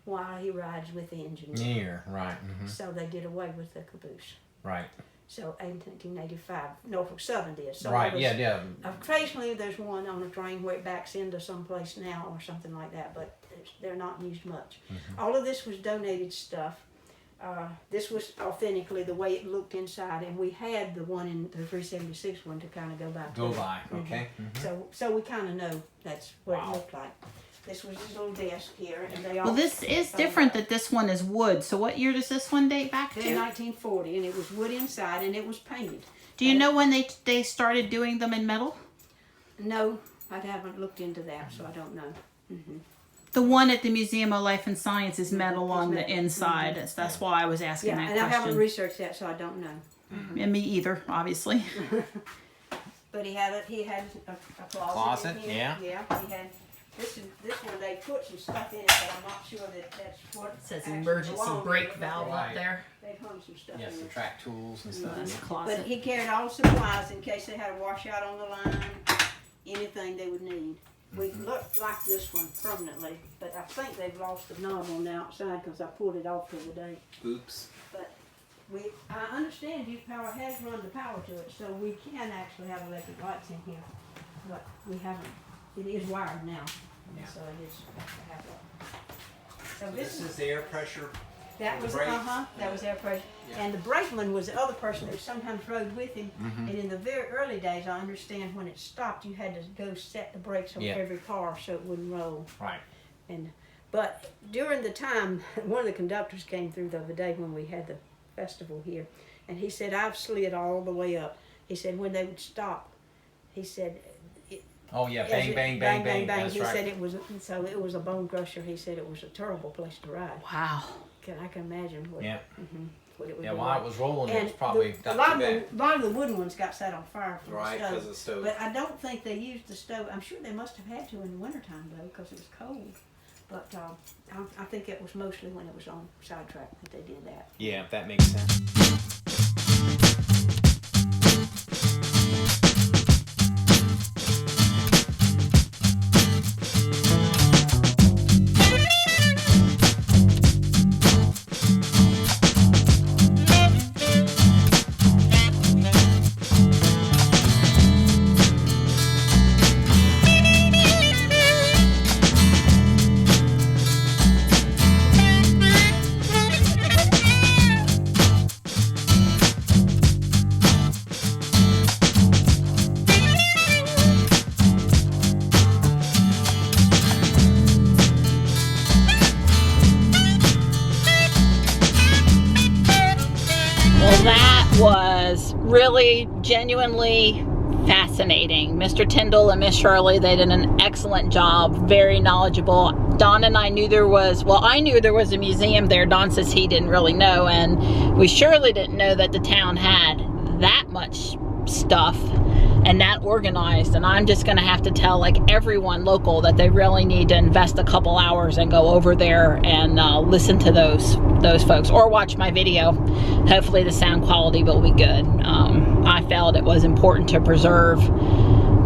while he rides with the engineer.
Right.
So they did away with the caboose.
Right.
So in 1985, Norfolk Southern did. So
Right.
there was-
Yeah.
Occasionally there's one on a train where it backs into someplace now or something like that, but they're not used much. All of this was donated stuff. This was authentically the way it looked inside, and we had the one in the 376 one to kind of go by.
Go by. Okay.
So we kind of know that's what
Wow.
it looked like. This was his little desk here, and they all.
Well, this is different that this one is wood. So what year does this one date back
In
to?
1940, and it was wood inside, and it was painted.
Do you know when they started doing them in metal?
No, I haven't looked into that, so I don't know.
The one at the Museum of Life and Science is metal on the
metal.
inside. That's why I was asking
Yeah,
that
and I haven't
question.
researched that, so I don't know.
And me either, obviously.
But he had a closet.
Closet,
in here.
yeah.
Yeah, he had this one. They put some stuff in it, but I'm not sure that that's what.
It says
actually
emergency
belonged
brake
to it.
valve
Right.
up there.
They hung some stuff
Yes,
in
the
there.
track tools and stuff.
That's a
But
closet.
he carried all supplies in case they had a washout on the line, anything they would need. We looked like this one permanently, but I think they've lost the knob on the outside because I pulled it off the other day.
Oops.
But I understand Duke Power has run the power to it, so we can actually have electric lights in here. But we haven't, it is wired now,
Yeah.
so it is to have that. So
This is the air pressure.
that was,
brake.
that was air pressure.
Yeah.
And the brakeman was the other person who sometimes rode with him. And in the very early days, I understand when it stopped, you had to go set the brakes on
Yeah.
every car so it wouldn't roll.
Right.
But during the time, one of the conductors came through the other day when we had the festival here, and he said, I've slid all the way up. He said, when they would stop, he said,
Oh yeah.
as
Bang,
it-
bang, bang, bang. That's
He
right.
said it was, so it was a bone crusher. He said it was a terrible place to ride.
Wow.
I can imagine what,
Yeah.
what it would
Yeah.
be
While
like.
it was rolling, it
And
was probably
a
not
lot
too
of
bad.
a lot of the wooden ones got set on fire from
Right,
the stove.
because of the stove.
But I don't think they used the stove. I'm sure they must have had to in the wintertime though, because it was cold. But I think it was mostly when it was on sidetrack that they did that.
Yeah, that makes sense.
Well, that was really genuinely fascinating. Mr. Tyndall and Miss Shirley, they did an excellent job, very knowledgeable. Don and I knew there was, well, I knew there was a museum there. Don says he didn't really know, and we surely didn't know that the town had that much stuff and that organized. And I'm just gonna have to tell like everyone local that they really need to invest a couple hours and go over there and listen to those folks, or watch my video. Hopefully the sound quality will be good. I felt it was important to preserve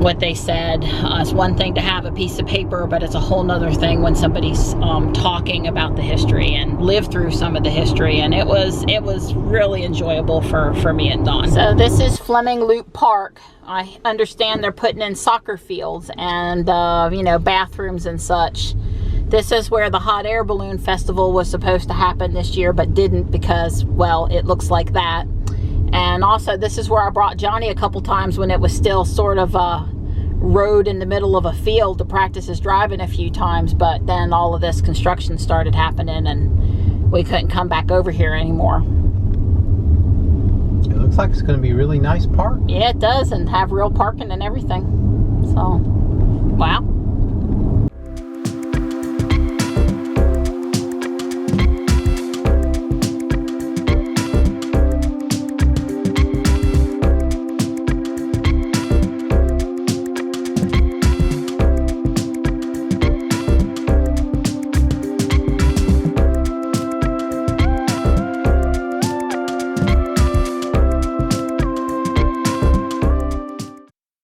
what they said. It's one thing to have a piece of paper, but it's a whole nother thing when somebody's talking about the history and lived through some of the history, and it was really enjoyable for me and Don. So this is Fleming Loop Park. I understand they're putting in soccer fields and you know, bathrooms and such. This is where the Hot Air Balloon Festival was supposed to happen this year, but didn't because, well, it looks like that. And also, this is where I brought Johnny a couple times when it was still sort of a road in the middle of a field to practice his driving a few times, but then all of this construction started happening and we couldn't come back over here anymore.
It looks like it's going to be a really nice park.
Yeah, it does, and have real parking and everything. So, wow.